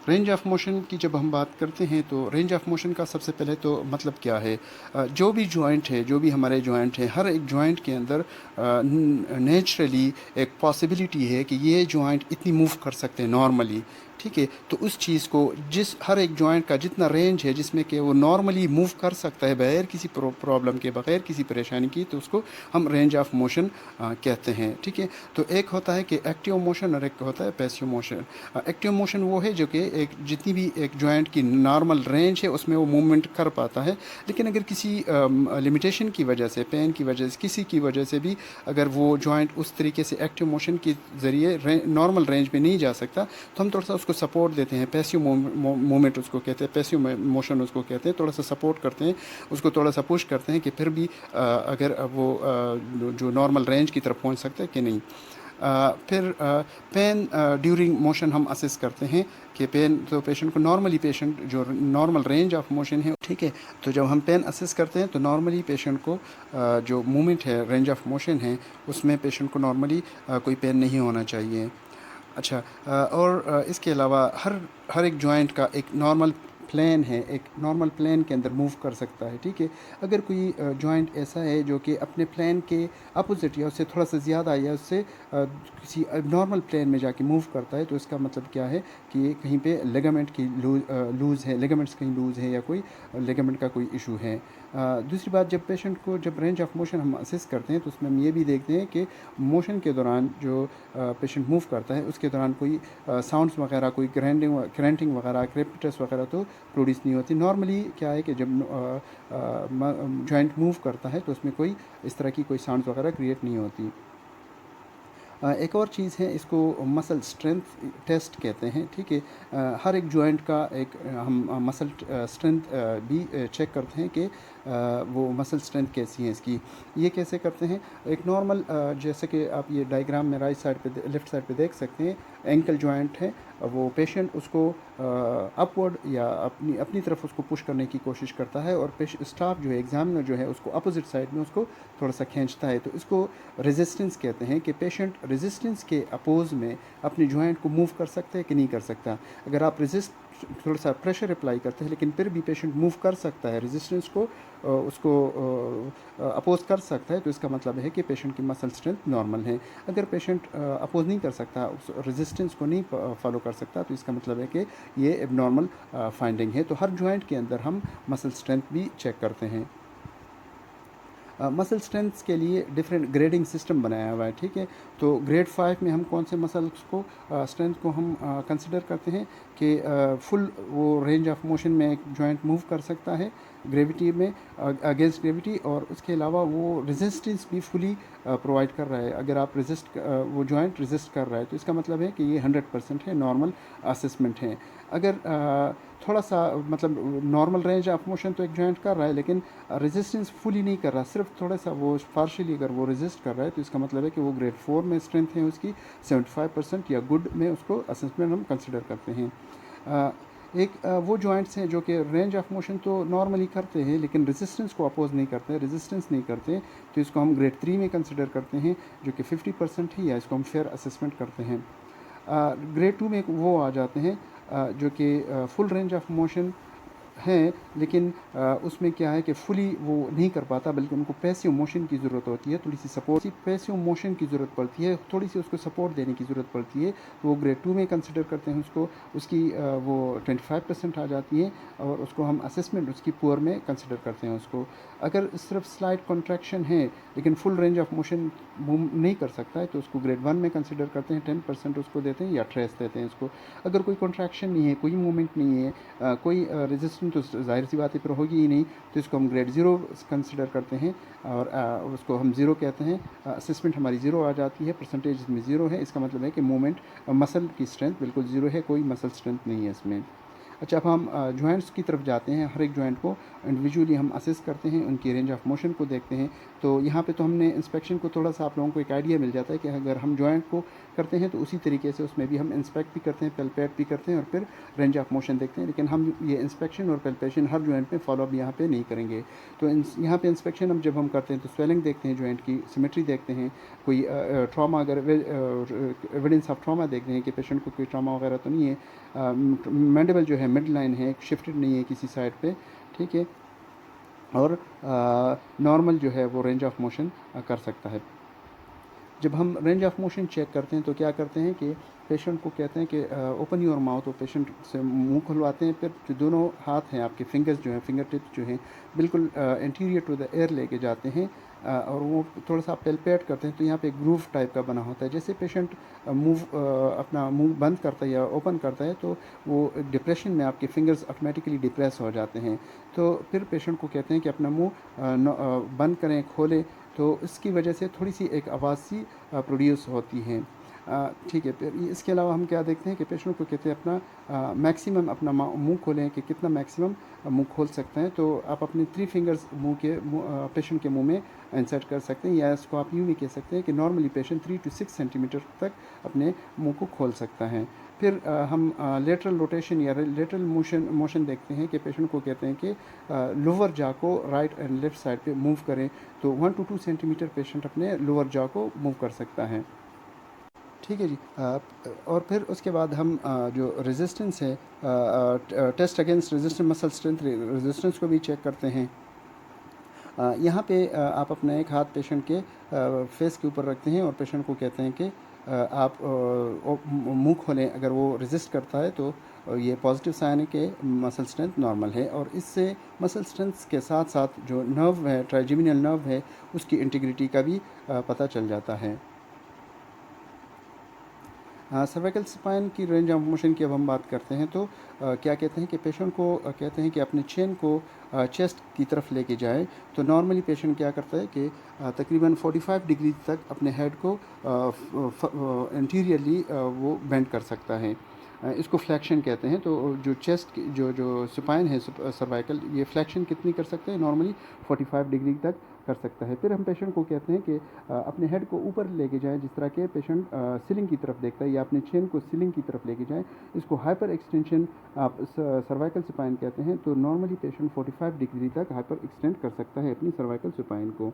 रेंज ऑफ मोशन की जब हम बात करते हैं, तो रेंज ऑफ मोशन का सबसे पहले तो मतलब क्या है, जो भी जॉइंट है, जो भी हमारे जॉइंट है, हर एक जॉइंट के अंदर नेचुरली एक पॉसिबिलिटी है कि ये जॉइंट इतनी मूव कर सकते हैं नॉर्मली, ठीक है। तो उस चीज़ को, जिस हर एक जॉइंट का जितना रेंज है जिसमें कि वो नॉर्मली मूव कर सकता है बगैर किसी प्रॉब्लम के, बगैर किसी परेशानी की, तो उसको हम रेंज ऑफ मोशन कहते हैं, ठीक है। तो एक होता है कि एक्टिव मोशन और एक होता है पैसिव मोशन। एक्टिव मोशन वो है जो कि एक जितनी भी एक जॉइंट की नॉर्मल रेंज है उसमें वो मूवमेंट कर पाता है, लेकिन अगर किसी लिमिटेशन की वजह से, पेन की वजह से, किसी की वजह से भी अगर वो जॉइंट उस तरीके से एक्टिव मोशन के ज़रिए नॉर्मल रेंज में नहीं जा सकता, तो हम थोड़ा सा उसको सपोर्ट देते हैं। पैसिव मूवमेंट उसको कहते हैं, पैसिव मोशन उसको कहते हैं। थोड़ा सा सपोर्ट करते हैं, उसको थोड़ा सा पुश करते हैं कि फिर भी अगर वो जो नॉर्मल रेंज की तरफ पहुंच सकता है कि नहीं। फिर पेन ड्यूरिंग मोशन हम असेस करते हैं कि पेन, तो पेशेंट को नॉर्मली, पेशेंट जो नॉर्मल रेंज ऑफ मोशन है, ठीक है। तो जब हम पेन असेस करते हैं तो नॉर्मली पेशेंट को जो मूवमेंट है, रेंज ऑफ मोशन है, उसमें पेशेंट को नॉर्मली कोई पेन नहीं होना चाहिए। अच्छा, और इसके अलावा हर एक जॉइंट का एक नॉर्मल प्लेन है, एक नॉर्मल प्लेन के अंदर मूव कर सकता है, ठीक है। अगर कोई जॉइंट ऐसा है जो कि अपने प्लेन के अपोजिट या उससे थोड़ा सा ज़्यादा या उससे किसी नॉर्मल प्लेन में जाके मूव करता है, तो इसका मतलब क्या है कि कहीं पे लिगामेंट की लूज़ है, लिगामेंट्स कहीं लूज़ है या कोई लिगामेंट का कोई इशू है। दूसरी बात, जब पेशेंट को जब रेंज ऑफ मोशन हम असेस करते हैं तो उसमें हम ये भी देखते हैं कि मोशन के दौरान जो पेशेंट मूव करता है उसके दौरान कोई साउंड्स वगैरह, कोई क्रैंटिंग वगैरह, क्रेपिटस वगैरह तो प्रोड्यूस नहीं होती। नॉर्मली क्या है कि जब जॉइंट मूव करता है तो उसमें कोई इस तरह की कोई साउंड्स वगैरह क्रिएट नहीं होती। एक और चीज़ है, इसको मसल स्ट्रेंथ टेस्ट कहते हैं, ठीक है। हर एक जॉइंट का एक हम मसल स्ट्रेंथ भी चेक करते हैं कि वो मसल स्ट्रेंथ कैसी है इसकी। ये कैसे करते हैं? एक नॉर्मल जैसे कि आप ये डायग्राम में राइट साइड पे, लेफ़्ट साइड पे देख सकते हैं, एंकल जॉइंट है, वो पेशेंट उसको अपवर्ड या अपनी अपनी तरफ उसको पुश करने की कोशिश करता है और स्टाफ जो है, एग्जामिनर जो है, उसको अपोजिट साइड में उसको थोड़ा सा खींचता है। तो इसको रेजिस्टेंस कहते हैं कि पेशेंट रेजिस्टेंस के अपोज में अपनी जॉइंट को मूव कर सकते हैं कि नहीं कर सकता। अगर आप थोड़ा सा प्रेशर अप्लाई करते हैं लेकिन फिर भी पेशेंट मूव कर सकता है, रेजिस्टेंस को उसको अपोज कर सकता है, तो इसका मतलब है कि पेशेंट की मसल स्ट्रेंथ नॉर्मल है। अगर पेशेंट अपोज नहीं कर सकता, उस रेजिस्टेंस को नहीं फॉलो कर सकता, तो इसका मतलब है कि ये एबनॉर्मल फाइंडिंग है। तो हर जॉइंट के अंदर हम मसल स्ट्रेंथ भी चेक करते हैं। मसल स्ट्रेंथ्स के लिए डिफरेंट ग्रेडिंग सिस्टम बनाया हुआ है, ठीक है। तो ग्रेड 5 में हम कौन से मसल्स को स्ट्रेंथ को हम कंसिडर करते हैं कि फुल वो रेंज ऑफ मोशन में एक जॉइंट मूव कर सकता है ग्रेविटी में, अगेंस्ट ग्रेविटी, और उसके अलावा वो रेजिस्टेंस भी फुली प्रोवाइड कर रहा है। अगर आप वो जॉइंट रेजिस्ट कर रहा है तो इसका मतलब है कि ये 100% है, नॉर्मल असेसमेंट है। अगर थोड़ा सा मतलब नॉर्मल रेंज ऑफ मोशन तो एक जॉइंट कर रहा है लेकिन रेजिस्टेंस फुली नहीं कर रहा, सिर्फ थोड़ा सा वो पार्शियली अगर वो रेजिस्ट कर रहा है, तो इसका मतलब है कि वो ग्रेड 4 में स्ट्रेंथ है उसकी 75%, या गुड में उसको असेसमेंट हम कंसिडर करते हैं। वो जॉइंट्स हैं जो कि रेंज ऑफ मोशन तो नॉर्मली करते हैं लेकिन रेजिस्टेंस को अपोज नहीं करते, रेजिस्टेंस नहीं करते, तो इसको हम ग्रेड 3 में कंसिडर करते हैं, जो कि 50% है, या इसको हम फेयर असेसमेंट करते हैं। ग्रेड 2 में वो आ जाते हैं जो कि फुल रेंज ऑफ मोशन हैं लेकिन उसमें क्या है कि फुली वो नहीं कर पाता, बल्कि उनको पैसिव मोशन की ज़रूरत होती है, थोड़ी सी सपोर्ट, पैसिव मोशन की ज़रूरत पड़ती है, थोड़ी सी उसको सपोर्ट देने की ज़रूरत पड़ती है, तो वो ग्रेड 2 में कंसिडर करते हैं उसको। उसकी वो 25% आ जाती है और उसको हम असेसमेंट उसकी पुअर में कंसिडर करते हैं उसको। अगर सिर्फ स्लाइड कॉन्ट्रैक्शन है लेकिन full range of motion move नहीं कर सकता है, तो उसको ग्रेड 1 में कंसिडर करते हैं, 10% उसको देते हैं या ट्रेस देते हैं उसको। अगर कोई कॉन्ट्रैक्शन नहीं है, कोई मूवमेंट नहीं है, कोई रेजिस्टेंस तो जाहिर सी बात है फिर होगी ही नहीं, तो इसको हम ग्रेड 0 कंसिडर करते हैं और उसको हम 0 कहते हैं। असेसमेंट हमारी 0 आ जाती है, परसेंटेज इसमें 0 है, इसका मतलब है कि मूवमेंट मसल की स्ट्रेंथ बिल्कुल 0 है, कोई मसल स्ट्रेंथ नहीं है इसमें। अच्छा, अब हम जॉइंट्स की तरफ जाते हैं। हर एक जॉइंट को इंडिविजुअली हम असेस करते हैं, उनकी रेंज ऑफ मोशन को देखते हैं। तो यहाँ पे तो हमने इंस्पेक्शन को थोड़ा सा आप लोगों को एक आइडिया मिल जाता है कि अगर हम जॉइंट को करते हैं तो उसी तरीके से उसमें भी हम इंस्पेक्ट भी करते हैं, पेल्पेट भी करते हैं और फिर रेंज ऑफ मोशन देखते हैं। लेकिन हम ये इंस्पेक्शन और पेल्पेशन हर जॉइंट में फॉलोअप यहाँ पे नहीं करेंगे। तो यहाँ पे इंस्पेक्शन जब हम करते हैं तो स्वेलिंग देखते हैं, जॉइंट की सिमेट्री देखते हैं, कोई ट्रॉमा, अगर एविडेंस ऑफ ट्रॉमा देखते हैं कि पेशेंट को कोई ट्रॉमा वगैरह तो नहीं है, मैंडिबल जो है मिड लाइन है, शिफ्टेड नहीं है किसी साइड पे, ठीक है, और नॉर्मल जो है वो रेंज ऑफ मोशन कर सकता है। जब हम रेंज ऑफ मोशन चेक करते हैं तो क्या करते हैं कि पेशेंट को कहते हैं कि ओपन योर माउथ, तो पेशेंट से मुंह खुलवाते हैं, फिर जो दोनों हाथ हैं आपके, फिंगर्स जो हैं, फिंगर टिप्स जो हैं, बिल्कुल इंटीरियर टू द एयर लेके जाते हैं और वो थोड़ा सा पेल्पेट करते हैं। तो यहाँ पे ग्रूव टाइप का बना होता है, जैसे पेशेंट अपना मुंह बंद करता है या ओपन करता है तो वो डिप्रेशन में आपके फिंगर्स ऑटोमेटिकली डिप्रेस हो जाते हैं। तो फिर पेशेंट को कहते हैं कि अपना मुंह बंद करें, खोलें, तो इसकी वजह से थोड़ी सी एक आवाज़ सी प्रोड्यूस होती है, ठीक है। फिर इसके अलावा हम क्या देखते हैं कि पेशेंट को कहते हैं अपना मैक्सिमम अपना मुंह खोलें कि कितना मैक्सिमम मुंह खोल सकते हैं। तो आप अपने 3 फिंगर्स पेशेंट के मुंह में इंसर्ट कर सकते हैं, या इसको आप यूँ भी कह सकते हैं कि नॉर्मली पेशेंट 3 to 6 सेंटीमीटर तक अपने मुंह को खोल सकता है। फिर हम लेटरल रोटेशन या लेटरल मोशन देखते हैं कि पेशेंट को कहते हैं कि लोअर जॉ को राइट एंड लेफ़्ट साइड पे मूव करें, तो 1 to 2 सेंटीमीटर पेशेंट अपने लोअर जॉ को मूव कर सकता है, ठीक है जी। और फिर उसके बाद हम जो रेजिस्टेंस है, test against resistance muscle strength resistance को भी चेक करते हैं। यहाँ पे आप अपना एक हाथ पेशेंट के फेस के ऊपर रखते हैं और पेशेंट को कहते हैं कि आप मुंह खोलें, अगर वो रेजिस्ट करता है तो ये पॉजिटिव साइन है कि मसल स्ट्रेंथ नॉर्मल है। और इससे मसल स्ट्रेंथ के साथ साथ जो नर्व है, ट्राइजेमिनल नर्व है, उसकी इंटीग्रिटी का भी पता चल जाता है। सर्वाइकल स्पाइन की रेंज ऑफ मोशन की अब हम बात करते हैं तो क्या कहते हैं कि पेशेंट को कहते हैं कि अपने चेन को चेस्ट की तरफ लेके जाए। तो नॉर्मली पेशेंट क्या करता है कि तकरीबन 45 डिग्री तक अपने हेड को इंटीरियरली वो बेंड कर सकता है। इसको फ्लैक्शन कहते हैं। तो जो चेस्ट जो जो स्पाइन है सर्वाइकल, ये फ्लैक्शन कितनी कर सकते हैं? नॉर्मली 45 डिग्री तक कर सकता है। फिर हम पेशेंट को कहते हैं कि अपने हेड को ऊपर लेके जाएं, जिस तरह के पेशेंट सीलिंग की तरफ देखता है, या अपने चेन को सीलिंग की तरफ लेके जाएं। इसको हाइपर एक्सटेंशन आप सर्वाइकल स्पाइन कहते हैं। तो नॉर्मली पेशेंट 45 डिग्री तक हाइपर एक्सटेंड कर सकता है अपनी सर्वाइकल स्पाइन को।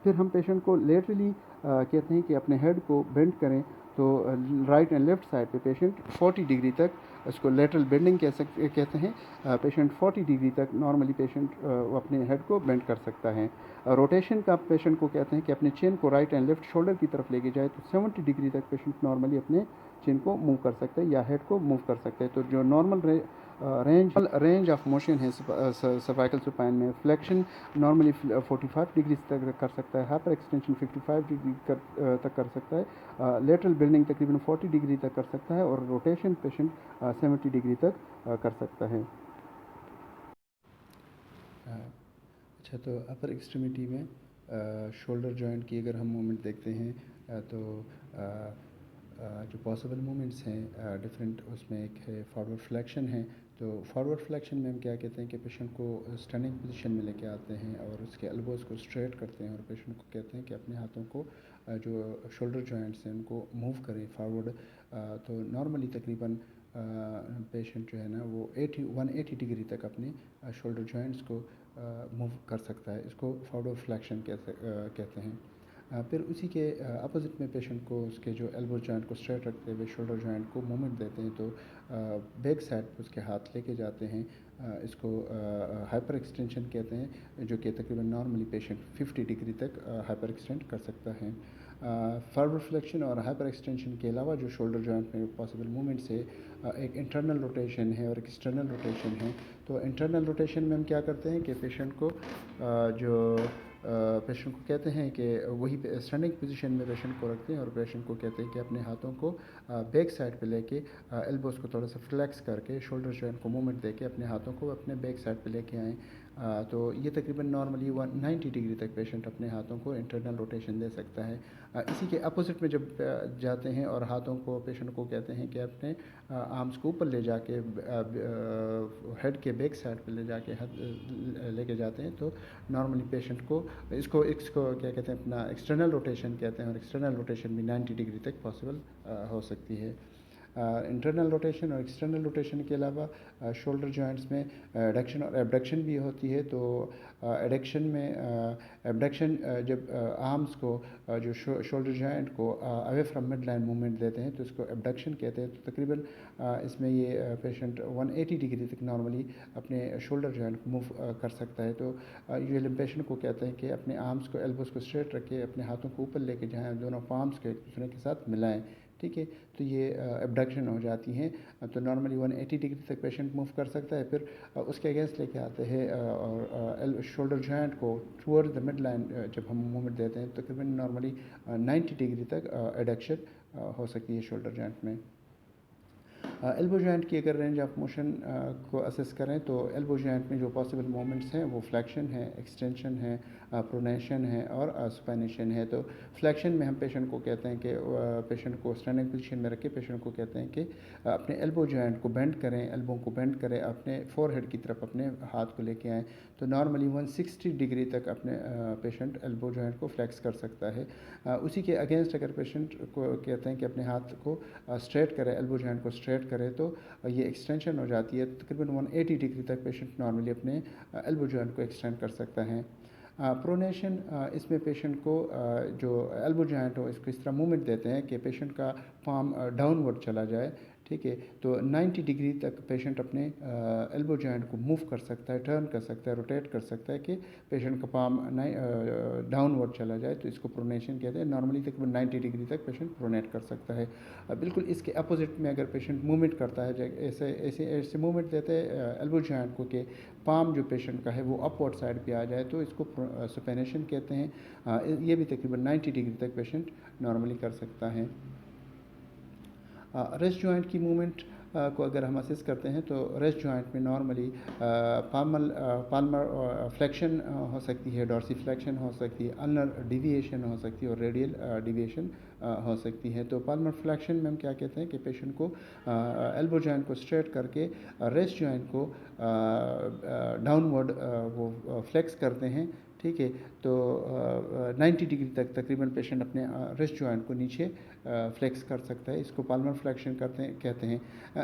फिर हम पेशेंट को लेटरली कहते हैं कि अपने हेड को बेंड करें। तो राइट एंड लेफ्ट साइड पे पेशेंट 40 डिग्री तक, इसको लेटरल बेंडिंग कहते हैं। पेशेंट 40 डिग्री तक नॉर्मली पेशेंट अपने हेड को बेंड कर सकता है। रोटेशन का पेशेंट को कहते हैं कि अपने चेन को राइट एंड लेफ्ट शोल्डर की तरफ लेके जाए। तो 70 डिग्री तक पेशेंट नॉर्मली अपने चेन को मूव कर सकते हैं या हेड को मूव कर सकते हैं। तो जो नॉर्मल रेंज ऑफ मोशन है सर्वाइकल सुपाइन में, फ्लेक्शन नॉर्मली 45 डिग्री तक कर सकता है, हाइपर एक्सटेंशन 55 डिग्री तक कर सकता है, लेटरल बेंडिंग तकरीबन 40 डिग्री तक कर सकता है, और रोटेशन पेशेंट 70 डिग्री तक कर सकता है। अच्छा, तो अपर एक्सट्रीमिटी में शोल्डर जॉइंट की अगर हम मूवमेंट देखते हैं तो जो पॉसिबल मूवमेंट्स हैं डिफरेंट, उसमें एक है फॉरवर्ड फ्लेक्शन है। तो फॉरवर्ड फ्लेक्शन में हम क्या कहते हैं कि पेशेंट को स्टैंडिंग पोजीशन में लेके आते हैं और उसके एल्बोज़ को स्ट्रेट करते हैं, और पेशेंट को कहते हैं कि अपने हाथों को जो शोल्डर जॉइंट्स हैं उनको मूव करें फॉरवर्ड। तो नॉर्मली तकरीबन पेशेंट जो है ना वो 180 डिग्री तक अपने शोल्डर जॉइंट्स को मूव कर सकता है। इसको फॉरवर्ड फ्लेक्शन कहते हैं। फिर उसी के अपोजिट में पेशेंट को उसके जो एल्बो जॉइंट को स्ट्रेट रखते हुए शोल्डर जॉइंट को मूवमेंट देते हैं। तो बैक साइड पर उसके हाथ लेके जाते हैं। इसको हाइपर एक्सटेंशन कहते हैं, जो कि तकरीबन नॉर्मली पेशेंट 50 डिग्री तक हाइपर एक्सटेंड कर सकता है। फॉरवर्ड फ्लेक्शन और हाइपर एक्सटेंशन के अलावा जो शोल्डर जॉइंट में पॉसिबल मूवमेंट्स है, एक इंटरनल रोटेशन है और एक एक्सटर्नल रोटेशन है। तो इंटरनल रोटेशन में हम क्या करते हैं कि पेशेंट को पेशेंट को कहते हैं कि वही स्टैंडिंग पोजीशन में पेशेंट को रखते हैं, और पेशेंट को कहते हैं कि अपने हाथों को बैक साइड पे लेके एल्बोज़ को थोड़ा सा फ्लेक्स करके शोल्डर जॉइंट को मूवमेंट देके अपने हाथों को अपने बैक साइड पे लेके आएँ। तो ये तकरीबन नॉर्मली 190 डिग्री तक पेशेंट अपने हाथों को इंटरनल रोटेशन दे सकता है। इसी के अपोजिट में जब जाते हैं और हाथों को पेशेंट को कहते हैं कि अपने आर्म्स को ऊपर ले जाके हेड के बैक साइड पे ले जाके लेके जाते हैं। तो नॉर्मली पेशेंट को इसको इसको क्या कहते हैं, अपना एक्सटर्नल रोटेशन कहते हैं, और एक्सटर्नल रोटेशन भी 90 डिग्री तक पॉसिबल हो सकती है। इंटरनल रोटेशन और एक्सटर्नल रोटेशन के अलावा शोल्डर जॉइंट्स में एडक्शन और एबडक्शन भी होती है। तो एडक्शन में एबडक्शन जब आर्म्स को जो शोल्डर जॉइंट को away from mid line movement देते हैं तो इसको एबडक्शन कहते हैं। तो तकरीबन इसमें ये पेशेंट 180 डिग्री तक नॉर्मली अपने शोल्डर जॉइंट को मूव कर सकता है। तो यूजुअली पेशेंट को कहते हैं कि अपने आर्म्स को एल्बोज़ को स्ट्रेट रखें, अपने हाथों को ऊपर लेके जाएं, दोनों पाम्स को एक दूसरे के साथ मिलाएं। ठीक है, तो ये एबडक्शन हो जाती हैं। तो नॉर्मली 180 डिग्री तक पेशेंट मूव कर सकता है। फिर उसके अगेंस्ट लेके आते हैं और शोल्डर जॉइंट को टूवर्ड द मिड लाइन जब हम मूवमेंट देते हैं तो तकरीबन नॉर्मली 90 डिग्री तक एडक्शन हो सकती है शोल्डर जॉइंट में। एल्बो जॉइंट की अगर रेंज ऑफ मोशन को असेस करें तो एल्बो जॉइंट में जो पॉसिबल मूवमेंट्स हैं वो फ्लेक्शन है, एक्सटेंशन है, प्रोनेशन है और सुपाइनेशन है। तो फ्लेक्शन में हम पेशेंट को कहते हैं कि पेशेंट को स्टैंडिंग पोजीशन में रख के पेशेंट को कहते हैं कि अपने एल्बो जॉइंट को बेंड करें, एल्बो को बेंड करें, अपने फोरहेड की तरफ अपने हाथ को लेके आएँ। तो नॉर्मली 160 डिग्री तक अपने पेशेंट एल्बो जॉइंट को फ्लेक्स कर सकता है। उसी के अगेंस्ट अगर पेशेंट को कहते हैं कि अपने हाथ को स्ट्रेट करें, एल्बो जॉइंट को स्ट्रेट करें, तो ये एक्सटेंशन हो जाती है। तकरीबन 180 डिग्री तक पेशेंट नॉर्मली अपने एल्बो जॉइंट को एक्सटेंड कर सकता है। प्रोनेशन इसमें पेशेंट को जो एल्बो जॉइंट हो इसको इस तरह मूवमेंट देते हैं कि पेशेंट का पाम डाउनवर्ड चला जाए। ठीक है। तो 90 डिग्री तक पेशेंट अपने एल्बो जॉइंट को मूव कर सकता है, टर्न कर सकता है, रोटेट कर सकता है कि पेशेंट का पाम डाउनवर्ड चला जाए, तो इसको प्रोनेशन कहते हैं। नॉर्मली तकरीबन 90 डिग्री तक पेशेंट प्रोनेट कर सकता है। बिल्कुल इसके अपोजिट में अगर पेशेंट मूवमेंट करता है, ऐसे ऐसे ऐसे मूवमेंट देते हैं एल्बो जॉइंट को कि पाम जो पेशेंट का है वो अपवर्ड साइड पे आ जाए, तो इसको सुपेनेशन कहते हैं। ये भी तकरीबन 90 डिग्री तक पेशेंट नॉर्मली कर सकता है। रेस्ट जॉइंट की मूवमेंट को अगर हम असेस करते हैं तो रेस्ट जॉइंट में नॉर्मली पाल्मर फ्लेक्शन हो सकती है, डॉर्सी फ्लेक्शन हो सकती है, अल्नर डिविएशन हो सकती है और रेडियल डिविएशन हो सकती है। तो पाल्मर फ्लेक्शन में हम क्या कहते हैं कि पेशेंट को एल्बो जॉइंट को स्ट्रेट करके रेस्ट जॉइंट को डाउनवर्ड वो फ्लेक्स करते हैं, ठीक है। तो 90 डिग्री तक तकरीबन पेशेंट अपने रेस्ट जॉइंट को नीचे फ्लेक्स कर सकता है, इसको पाल्मर फ्लेक्शन कहते हैं।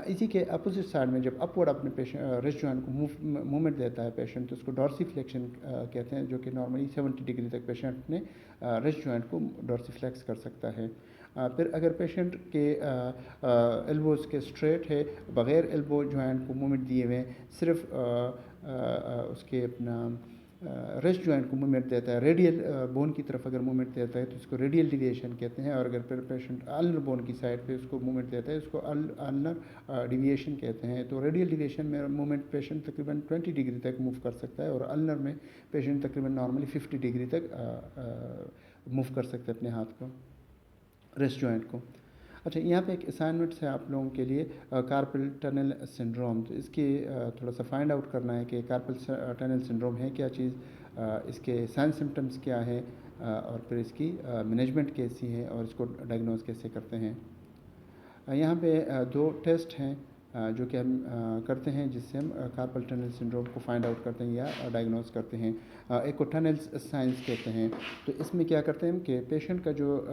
इसी के अपोजिट साइड में जब अपवर्ड अपने पेशेंट रेस्ट जॉइंट को मूवमेंट देता है पेशेंट, तो उसको डॉर्सी फ्लेक्शन कहते हैं, जो कि नॉर्मली 70 डिग्री तक पेशेंट अपने रेस्ट जॉइंट को डॉर्सी फ्लेक्स कर सकता है। फिर अगर पेशेंट के एल्बोज के स्ट्रेट है, बग़ैर एल्बो जॉइंट को मूवमेंट दिए हुए, सिर्फ उसके अपना रेस्ट जॉइंट को मूवमेंट देता है, रेडियल बोन की तरफ अगर मूवमेंट देता है तो इसको रेडियल डिविएशन कहते हैं। और अगर फिर पेशेंट अल्नर बोन की साइड पे उसको मूवमेंट देता है, उसको अल्नर डिविएशन कहते हैं। तो रेडियल डिविएशन में मूवमेंट पेशेंट तकरीबन 20 डिग्री तक मूव कर सकता है, और अल्नर में पेशेंट तकरीबन नॉर्मली 50 डिग्री तक मूव कर सकते हैं अपने हाथ को, रेस्ट जॉइंट को। अच्छा, यहाँ पे एक असाइनमेंट्स है आप लोगों के लिए, कार्पल टनल सिंड्रोम। तो इसकी थोड़ा सा फाइंड आउट करना है कि कार्पल टनल सिंड्रोम है क्या चीज़, इसके साइन सिम्टम्स क्या है, और फिर इसकी मैनेजमेंट कैसी है और इसको डायग्नोज कैसे करते हैं। यहाँ पे दो टेस्ट हैं जो कि हम करते हैं, जिससे हम कार्पल टनल सिंड्रोम को फाइंड आउट करते हैं या डायग्नोज करते हैं। एक को टनल साइंस कहते हैं। तो इसमें क्या करते हैं कि पेशेंट का जो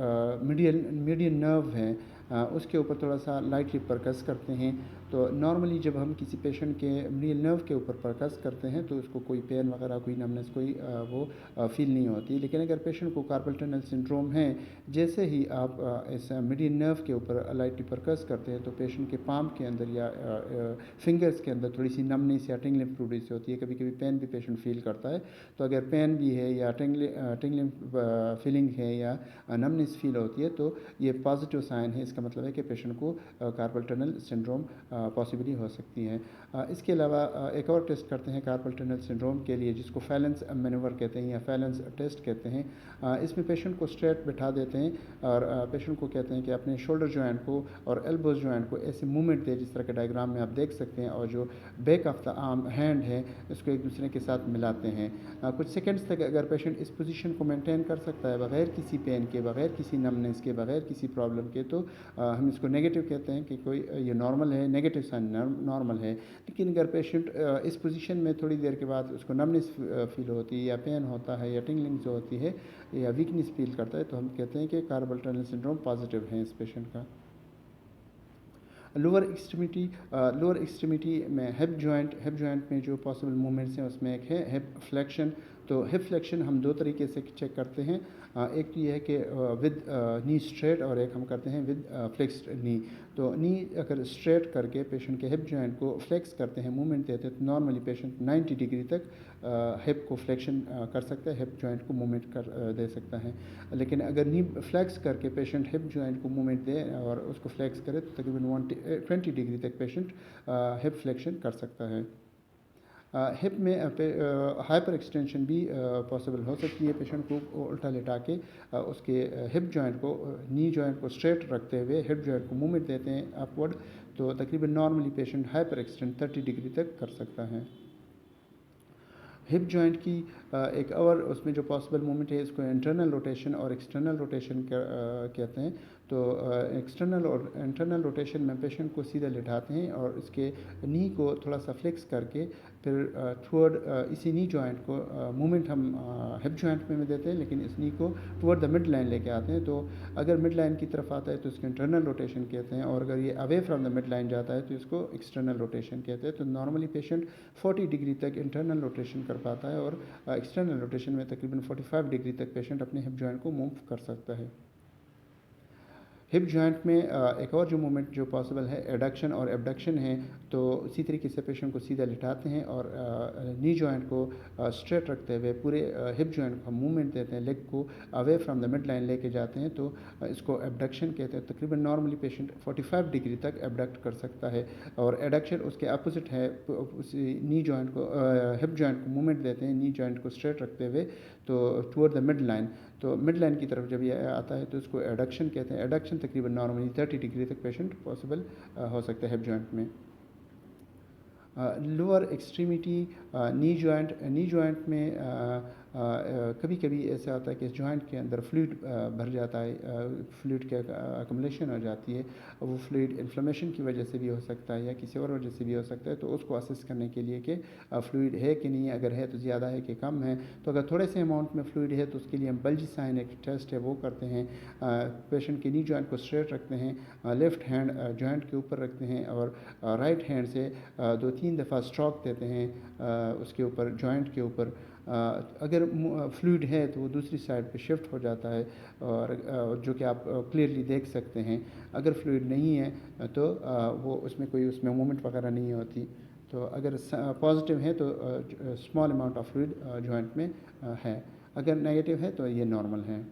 मीडियन नर्व है उसके ऊपर थोड़ा सा लाइटली परकस करते हैं। तो नॉर्मली जब हम किसी पेशेंट के मीडियन नर्व के ऊपर परकस करते हैं तो उसको कोई पेन वगैरह, कोई नमनेस, कोई वो फील नहीं होती। लेकिन अगर पेशेंट को कार्पल टनल सिंड्रोम है, जैसे ही आप इस मीडियन नर्व के ऊपर लाइटली परकस करते हैं तो पेशेंट के पाम के अंदर या फिंगर्स के अंदर थोड़ी सी नमनेस या टिंगलिंग प्रोड्यूस होती है। कभी कभी पेन भी पेशेंट फील करता है। तो अगर पेन भी है या टिंगलिंग फीलिंग है या नमनेस फील होती है तो ये पॉजिटिव साइन है, इसका मतलब है कि पेशेंट को कार्पल टनल सिंड्रोम पॉसिबली हो सकती है। इसके अलावा एक और टेस्ट करते हैं कार्पल टनल सिंड्रोम के लिए, जिसको फैलेंस मैनूवर कहते हैं या फैलेंस टेस्ट कहते हैं। इसमें पेशेंट को स्ट्रेट बिठा देते हैं और पेशेंट को कहते हैं कि अपने शोल्डर जॉइंट को और एल्बोज जॉइंट को ऐसे मूवमेंट दे जिस तरह के डायग्राम में आप देख सकते हैं, और जो back of the arm hand है उसको एक दूसरे के साथ मिलाते हैं। कुछ सेकंड्स तक अगर पेशेंट इस पोजीशन को मेंटेन कर सकता है बग़ैर किसी पेन के, बग़ैर किसी नमनेस के, बग़ैर किसी प्रॉब्लम के, तो हम इसको नेगेटिव कहते हैं कि कोई ये नॉर्मल है, नेगेटिव साइन नॉर्मल है। लेकिन अगर पेशेंट इस पोजीशन में थोड़ी देर के बाद उसको नमनेस फील होती है या पेन होता है या टिंगलिंग जो होती है या वीकनेस फील करता है, तो हम कहते हैं कि कार्पल टनल सिंड्रोम पॉजिटिव है इस पेशेंट का। लोअर एक्सट्रीमिटी में हिप जॉइंट में जो पॉसिबल मूवमेंट्स हैं उसमें एक है हिप फ्लेक्शन। तो हिप फ्लेक्शन हम दो तरीके से चेक करते हैं। एक तो ये है कि विद नी स्ट्रेट, और एक हम करते हैं विद फ्लेक्स्ड नी। तो नी अगर स्ट्रेट करके पेशेंट के हिप जॉइंट को फ्लेक्स करते हैं, मूवमेंट देते हैं, तो नॉर्मली पेशेंट 90 डिग्री तक हिप को फ्लेक्शन कर सकता है, हिप जॉइंट को मूवमेंट कर दे सकता है। लेकिन अगर नी फ्लेक्स करके पेशेंट हिप जॉइंट को मूवमेंट दे और उसको फ्लेक्स करे तो तकरीबन 20 डिग्री तक पेशेंट हिप फ्लेक्शन कर सकता है। हिप में हाइपर एक्सटेंशन भी पॉसिबल हो सकती है। पेशेंट को उल्टा लेटा के उसके हिप जॉइंट को, नी जॉइंट को स्ट्रेट रखते हुए हिप जॉइंट को मूवमेंट देते हैं अपवर्ड, तो तकरीबन normally patient hyper extend 30 degree तक कर सकता है। हिप जॉइंट की एक और उसमें जो पॉसिबल मूवमेंट है, इसको इंटरनल रोटेशन और एक्सटर्नल रोटेशन कहते हैं। तो एक्सटर्नल और इंटरनल रोटेशन में पेशेंट को सीधा लिटाते हैं और इसके नी को थोड़ा सा फ्लेक्स करके फिर थ्रूअर्ड इसी नी जॉइंट को मूवमेंट हम हिप जॉइंट में देते हैं, लेकिन इस नी को टुवर्ड द मिड लाइन लेके आते हैं। तो अगर मिड लाइन की तरफ आता है तो इसको इंटरनल रोटेशन कहते हैं, और अगर ये away from the mid line जाता है तो इसको एक्सटर्नल रोटेशन कहते हैं। तो नॉर्मली पेशेंट 40 डिग्री तक इंटरनल रोटेशन कर पाता है, और एक्सटर्नल रोटेशन में तकरीबन 45 डिग्री तक पेशेंट अपने हिप जॉइंट को मूव कर सकता है। हिप जॉइंट में एक और जो मूवमेंट जो पॉसिबल है एडक्शन और एबडक्शन है, तो इसी तरीके से पेशेंट को सीधा लिटाते हैं और नी जॉइंट को स्ट्रेट रखते हुए पूरे हिप जॉइंट को मूवमेंट देते हैं, लेग को away from the mid line लेके जाते हैं, तो इसको एबडक्शन कहते हैं। तकरीबन नॉर्मली पेशेंट 45 डिग्री तक एबडक्ट कर सकता है। और एडक्शन उसके अपोजिट है, उसी नी जॉइंट को हिप जॉइंट को मूवमेंट देते हैं नी जॉइंट को स्ट्रेट रखते हुए, तो टुवर्ड द मिड लाइन, तो मिड लाइन की तरफ जब ये आता है तो इसको एडक्शन कहते हैं। एडक्शन तकरीबन नॉर्मली 30 डिग्री तक पेशेंट पॉसिबल हो सकता है हिप जॉइंट में। लोअर एक्सट्रीमिटी नी जॉइंट में कभी कभी ऐसा होता है कि इस जॉइंट के अंदर फ्लूइड भर जाता है, फ्लूइड की अकमलेशन हो जाती है। वो फ्लूइड इन्फ्लेमेशन की वजह से भी हो सकता है या किसी और वजह से भी हो सकता है, तो उसको असेस करने के लिए कि फ्लूइड है कि नहीं, अगर है तो ज़्यादा है कि कम है। तो अगर थोड़े से अमाउंट में फ्लूइड है तो उसके लिए हम बल्जीसाइन एक टेस्ट है वो करते हैं। पेशेंट के नी जॉइंट को स्ट्रेट रखते हैं, लेफ़्ट हैंड जॉइंट के ऊपर रखते हैं और राइट हैंड से 2-3 दफ़ा स्ट्रोक देते हैं उसके ऊपर जॉइंट के ऊपर। अगर फ्लूइड है तो वो दूसरी साइड पे शिफ्ट हो जाता है, और जो कि आप क्लियरली देख सकते हैं। अगर फ्लूइड नहीं है तो वो उसमें मूवमेंट वगैरह नहीं होती। तो अगर पॉजिटिव है तो small amount of fluid joint में है, अगर नेगेटिव है तो ये नॉर्मल है।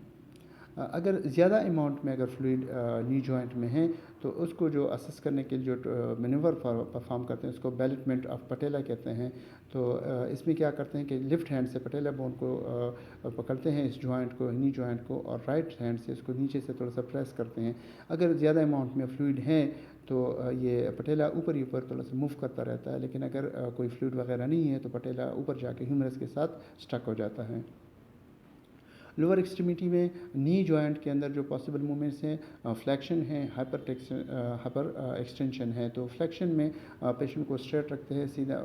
अगर ज़्यादा अमाउंट में अगर फ्लूइड नी जॉइंट में है तो उसको जो असेस करने के लिए जो मैनूवर परफॉर्म करते हैं उसको बैलेटमेंट ऑफ पटेला कहते हैं। तो इसमें क्या करते हैं कि लेफ़्ट हैंड से पटेला बोन को पकड़ते हैं इस जॉइंट को, नी जॉइंट को, और राइट हैंड से इसको नीचे से थोड़ा सा प्रेस करते हैं। अगर ज़्यादा अमाउंट में फ्लूइड है तो ये पटेला ऊपर ही ऊपर थोड़ा सा मूव करता रहता है, लेकिन अगर कोई फ्लूइड वगैरह नहीं है तो पटेला ऊपर जाके ह्यूमरस के साथ स्टक हो जाता है। लोअर एक्सट्रीमिटी में नी जॉइंट के अंदर जो पॉसिबल मूवमेंट्स हैं, फ्लैक्शन है, हाइपर एक्सटेंशन है। तो फ्लैक्शन में पेशेंट को स्ट्रेट रखते हैं, सीधा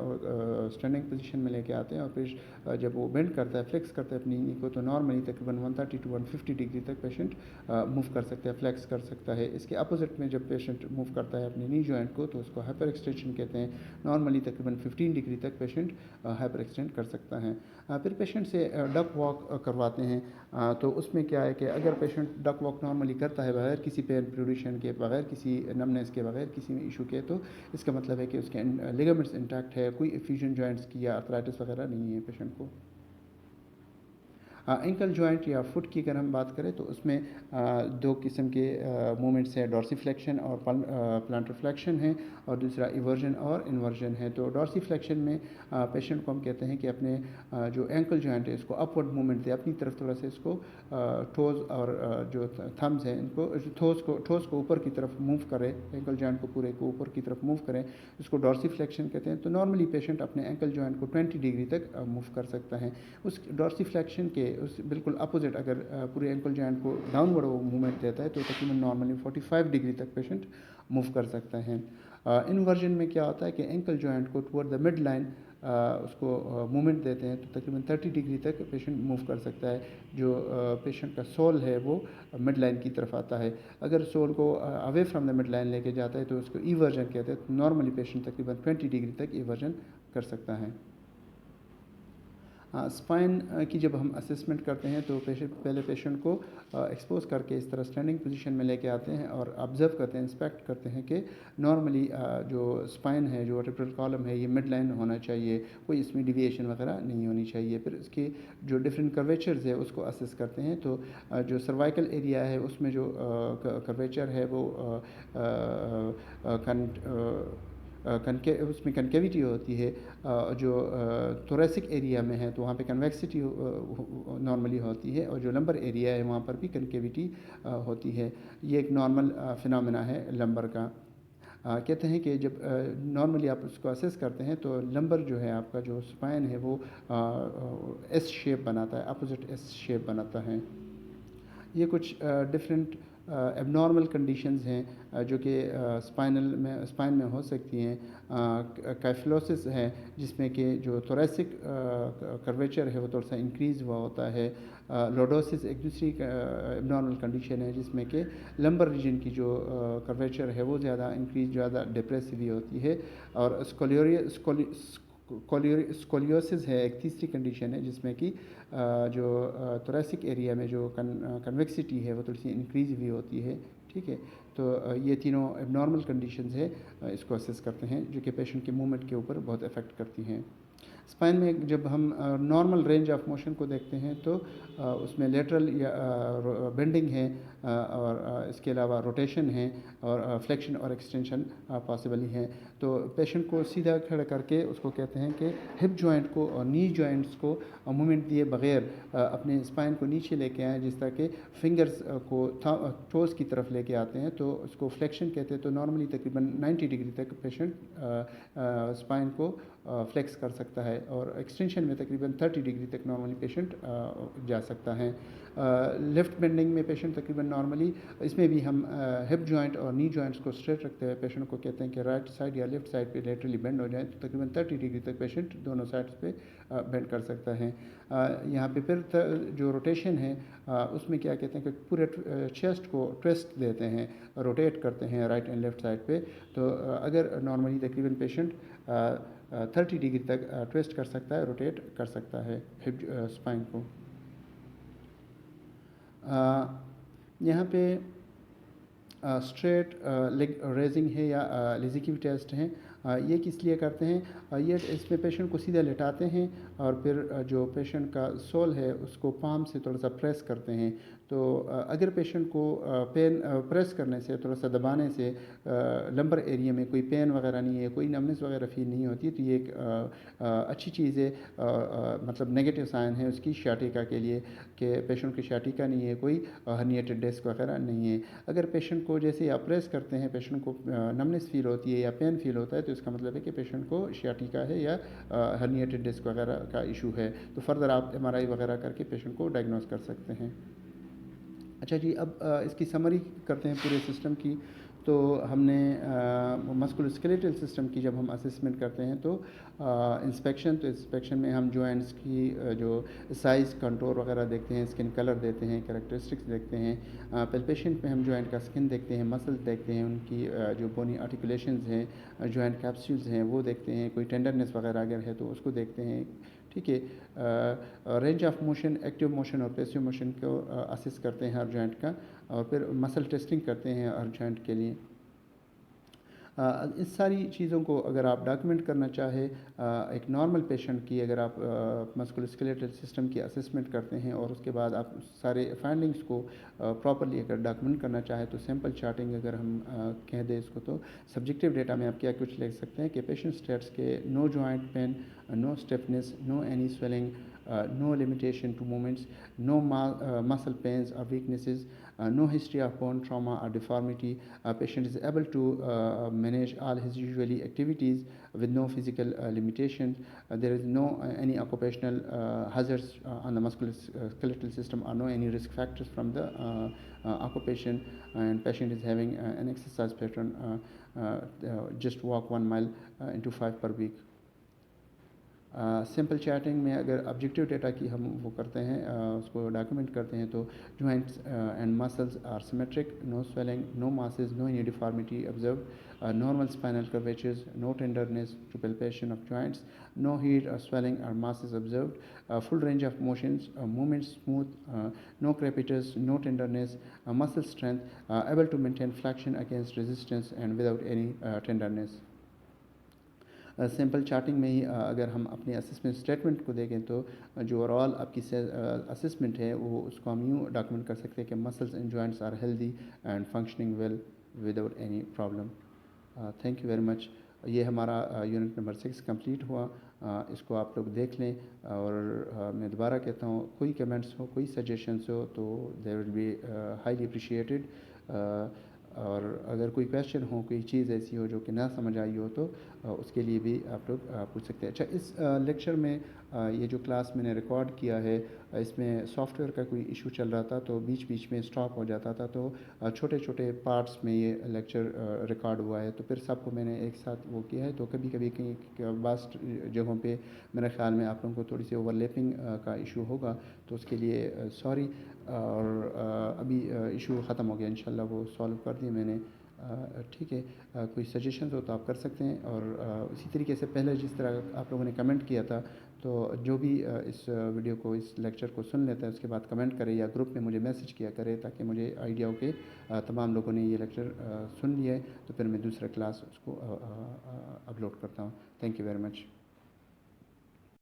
स्टैंडिंग पोजीशन में लेके आते हैं, और फिर जब वो बेंड करता है, फ्लेक्स करता है अपनी नी को, तो नॉर्मली तकरीबन 130 to 150 डिग्री तक पेशेंट मूव कर सकता है, फ्लेक्स कर सकता है। इसके अपोजिट में जब पेशेंट मूव करता है अपनी नी जॉइंट को तो उसको हाइपर एक्सटेंशन कहते हैं। नॉर्मली तकरीबन 15 डिग्री तक पेशेंट हाइपर एक्सटेंड कर सकता है। फिर पेशेंट से डक वॉक करवाते हैं। तो उसमें क्या है कि अगर पेशेंट डक वॉक नॉर्मली करता है बगैर किसी पेन प्रोड्यूशन के, बगैर किसी नमनेस के, बगैर किसी इशू के, तो इसका मतलब है कि उसके लिगामेंट्स इंटैक्ट है, कोई फ्यूजन जॉइंट्स की या आर्थराइटिस वगैरह नहीं है पेशेंट को। एंकल जॉइंट या फुट की अगर हम बात करें तो उसमें दो किस्म के मूवमेंट्स हैं, डॉर्सीफ्लेक्शन और प्लांटर फ्लेक्शन है, और दूसरा इवर्जन और इन्वर्जन है। तो डॉर्सीफ्लेक्शन में पेशेंट को हम कहते हैं कि अपने जो एंकल जॉइंट है इसको अपवर्ड मूवमेंट दे, अपनी तरफ थोड़ा सा इसको टोज और जो थम्स हैं इनको ठोस को ऊपर की तरफ मूव करें, एंकल जॉइंट को पूरे को ऊपर की तरफ मूव करें, इसको डॉर्सीफ्लेक्शन कहते हैं। तो नॉर्मली पेशेंट अपने एंकल जॉइंट को 20 डिग्री तक मूव कर सकता है। उस डॉर्सीफ्लेक्शन के उस बिल्कुल अपोजिट अगर पूरे एंकल जॉइंट को डाउनवर्ड वो मूवमेंट देता है तो तकरीबन नॉर्मली 45 डिग्री तक पेशेंट मूव कर सकता है। इन्वर्जन में क्या होता है कि एंकल जॉइंट को टुवर्ड द मिड लाइन उसको मूवमेंट देते हैं तो तकरीबन 30 डिग्री तक पेशेंट मूव कर सकता है। जो पेशेंट का सोल है वो मिड लाइन की तरफ आता है। अगर सोल को away from the mid line लेके जाता है तो उसको इवर्जन कहते हैं। तो नॉर्मली पेशेंट तकरीबन 20 डिग्री तक इवर्जन कर सकता है। स्पाइन की जब हम असेसमेंट करते हैं तो पहले पेशेंट को एक्सपोज करके इस तरह स्टैंडिंग पोजीशन में लेके आते हैं और ऑब्जर्व करते हैं, इंस्पेक्ट करते हैं कि नॉर्मली जो स्पाइन है, जो वर्टिब्रल कॉलम है, ये मिड लाइन होना चाहिए, कोई इसमें डिविएशन वगैरह नहीं होनी चाहिए। फिर इसके जो डिफरेंट कर्वेचर्स है उसको असेस करते हैं। तो जो सर्वाइकल एरिया है उसमें जो कर्वेचर है वो उसमें कनकेविटी होती है। जो थोरेसिक एरिया में है तो वहाँ पे कन्वेक्सिटी नॉर्मली होती है, और जो लंबर एरिया है वहाँ पर भी कनकेविटी होती है। ये एक नॉर्मल फिनोमेना है लंबर का। कहते हैं कि जब नॉर्मली आप उसको असेस करते हैं तो लंबर जो है आपका जो स्पाइन है वो एस शेप बनाता है, अपोजिट एस शेप बनाता है। ये कुछ डिफरेंट एबनॉर्मल कंडीशंस हैं जो कि स्पाइन में हो सकती हैं। काइफलोसिस है जिसमें कि जो थोरेसिक कर्वेचर है वो थोड़ा सा इंक्रीज़ हुआ होता है। लोडोसिस एक दूसरी एबनॉर्मल कंडीशन है जिसमें कि लंबर रीजन की जो कर्वेचर है वो ज़्यादा इंक्रीज, ज़्यादा डिप्रेसिव होती है। और स्कोलियोसिस है एक तीसरी कंडीशन है, जिसमें कि जो थोरेसिक एरिया में जो कन्वेक्सिटी है वो थोड़ी सी इंक्रीज भी होती है। ठीक है, तो ये तीनों एबनॉर्मल कंडीशंस है, इसको असेस करते हैं, जो कि पेशेंट के मूवमेंट के ऊपर बहुत इफ़ेक्ट करती हैं। स्पाइन में जब हम नॉर्मल रेंज ऑफ मोशन को देखते हैं तो उसमें लेटरल या बेंडिंग है, और इसके अलावा रोटेशन है, और फ्लेक्शन और एक्सटेंशन पॉसिबल ही है। तो पेशेंट को सीधा खड़ा करके उसको कहते हैं कि हिप जॉइंट को और नी जॉइंट्स को मूवमेंट दिए बगैर अपने स्पाइन को नीचे लेके आएँ, जिस तरह के फिंगर्स को टोस की तरफ लेके आते हैं, तो उसको फ्लेक्शन कहते हैं। तो नॉर्मली तकरीबन 90 डिग्री तक पेशेंट स्पाइन को फ्लेक्स कर सकता है, और एक्सटेंशन में तकरीबन 30 डिग्री तक नॉर्मली पेशेंट जा सकता है। लेफ़्ट बेंडिंग में पेशेंट तकरीबन नॉर्मली, इसमें भी हम हिप जॉइंट और नी जॉइंट्स को स्ट्रेट रखते हुए पेशेंट को कहते हैं कि राइट साइड या लेफ्ट साइड पे लेटरली बेंड हो जाए, तो तकरीबन 30 डिग्री तक पेशेंट दोनों साइड्स पे बेंड कर सकता है। यहाँ पे फिर जो रोटेशन है, उसमें क्या कहते हैं कि पूरे चेस्ट को ट्विस्ट देते हैं, रोटेट करते हैं राइट एंड लेफ्ट साइड पे। तो अगर नॉर्मली तकरीबन पेशेंट 30 डिग्री तक ट्विस्ट कर सकता है, रोटेट कर सकता है हिप स्पाइन को। यहाँ पे स्ट्रेट लेग रेजिंग है या लिजिकी टेस्ट हैं। ये किस लिए करते हैं? ये इसमें पेशेंट को सीधा लेटाते हैं, और फिर जो पेशेंट का सोल है उसको पाम से थोड़ा सा प्रेस करते हैं। तो अगर पेशेंट को पेन प्रेस करने से, थोड़ा सा दबाने से लंबर एरिया में कोई पेन वगैरह नहीं है, कोई नमनेस वगैरह फील नहीं होती, तो ये एक अच्छी चीज़ है, मतलब नेगेटिव साइन है उसकी शाटिका के लिए, कि पेशेंट की शाटिका नहीं है, कोई हर्निएटेड डिस्क वगैरह नहीं है। अगर पेशेंट को जैसे आप प्रेस करते हैं पेशेंट को नमनेस फील होती है या पेन फील होता है, तो इसका मतलब है कि पेशेंट को शाटिका है या हर्निएटेड डिस्क वगैरह का इशू है। तो फर्दर आप एमआरआई वगैरह करके पेशेंट को डायग्नोस कर सकते हैं। अच्छा जी, अब इसकी समरी करते हैं पूरे सिस्टम की। तो हमने मस्कुलोस्केलेटल सिस्टम की जब हम असेसमेंट करते हैं तो इंस्पेक्शन में हम जॉइंट्स की जो साइज़ कंटूर वगैरह देखते हैं, स्किन कलर देते हैं, कैरेक्टरिस्टिक्स देखते हैं। पेल्पेशन में हम जॉइंट का स्किन देखते हैं, मसल्स देखते हैं, उनकी जो बोनी आर्टिकुलेशंस हैं, जॉइंट कैप्सूल्स हैं वो देखते हैं, कोई टेंडरनेस वगैरह अगर है तो उसको देखते हैं। ठीक है, range of motion, active motion और पैसिव मोशन को असेस करते हैं हर जॉइंट का, और फिर मसल टेस्टिंग करते हैं हर जॉइंट के लिए। इस सारी चीज़ों को अगर आप डॉक्यूमेंट करना चाहे, एक नॉर्मल पेशेंट की अगर आप मस्कुलोस्केलेटल सिस्टम की असेसमेंट करते हैं और उसके बाद आप सारे फाइंडिंग्स को प्रॉपरली अगर डॉक्यूमेंट करना चाहे, तो सैम्पल चार्टिंग अगर हम कह दें इसको, तो सब्जेक्टिव डेटा में आप क्या कुछ लिख सकते हैं कि पेशेंट स्टेट्स के no joint pain, no stiffness, no any swelling, no limitation to movements, no muscle pains or weaknesses, no history of bone trauma or deformity. Patient is able to manage all his usually activities with no physical limitations. There is no any occupational hazards on the musculoskeletal system, or no any risk factors from the occupation, and patient is having an exercise pattern, just walk 1 mile into 5 per week. Simple chatting में अगर objective data की हम वो करते हैं, उसको document करते हैं, तो joints and muscles are symmetric, no swelling, no masses, no any deformity observed, normal spinal curvatures, no tenderness to palpation of joints, no heat or swelling or masses observed, full range of motions, movements smooth, no crepitus, no tenderness, muscle strength, able to maintain flexion against resistance and without any tenderness. Simple charting में ही अगर हम अपने assessment statement को देखें, तो जो overall आपकी assessment है वो उसको हम यूँ डॉक्यूमेंट कर सकते हैं कि muscles and joints are healthy and functioning well without any problem. Thank you very much. ये हमारा यूनिट नंबर 6 कंप्लीट हुआ। इसको आप लोग देख लें, और मैं दोबारा कहता हूँ, कोई कमेंट्स हो, कोई सजेशंस हो, तो they will be highly appreciated. और अगर कोई क्वेश्चन हो, कोई चीज़ ऐसी हो जो कि ना समझ आई हो, तो उसके लिए भी आप लोग पूछ सकते हैं। अच्छा, इस लेक्चर में ये जो क्लास मैंने रिकॉर्ड किया है, इसमें सॉफ्टवेयर का कोई इशू चल रहा था, तो बीच बीच में स्टॉप हो जाता था, तो छोटे छोटे पार्ट्स में ये लेक्चर रिकॉर्ड हुआ है, तो फिर सबको मैंने एक साथ वो किया है। तो कभी कभी कहीं वास्ट जगहों पे मेरे ख्याल में आप लोगों को थोड़ी सी ओवरलैपिंग का इशू होगा, तो उसके लिए सॉरी। और अभी इशू ख़त्म हो गया इंशाल्लाह, वो सॉल्व कर दिए मैंने। ठीक है, कोई सजेशंस हो तो आप कर सकते हैं। और इसी तरीके से पहले जिस तरह आप लोगों ने कमेंट किया था, तो जो भी इस वीडियो को, इस लेक्चर को सुन लेता है, उसके बाद कमेंट करे या ग्रुप में मुझे मैसेज किया करे, ताकि मुझे आइडिया हो कि तमाम लोगों ने ये लेक्चर सुन लिया है, तो फिर मैं दूसरा क्लास उसको अपलोड करता हूँ। Thank you very much.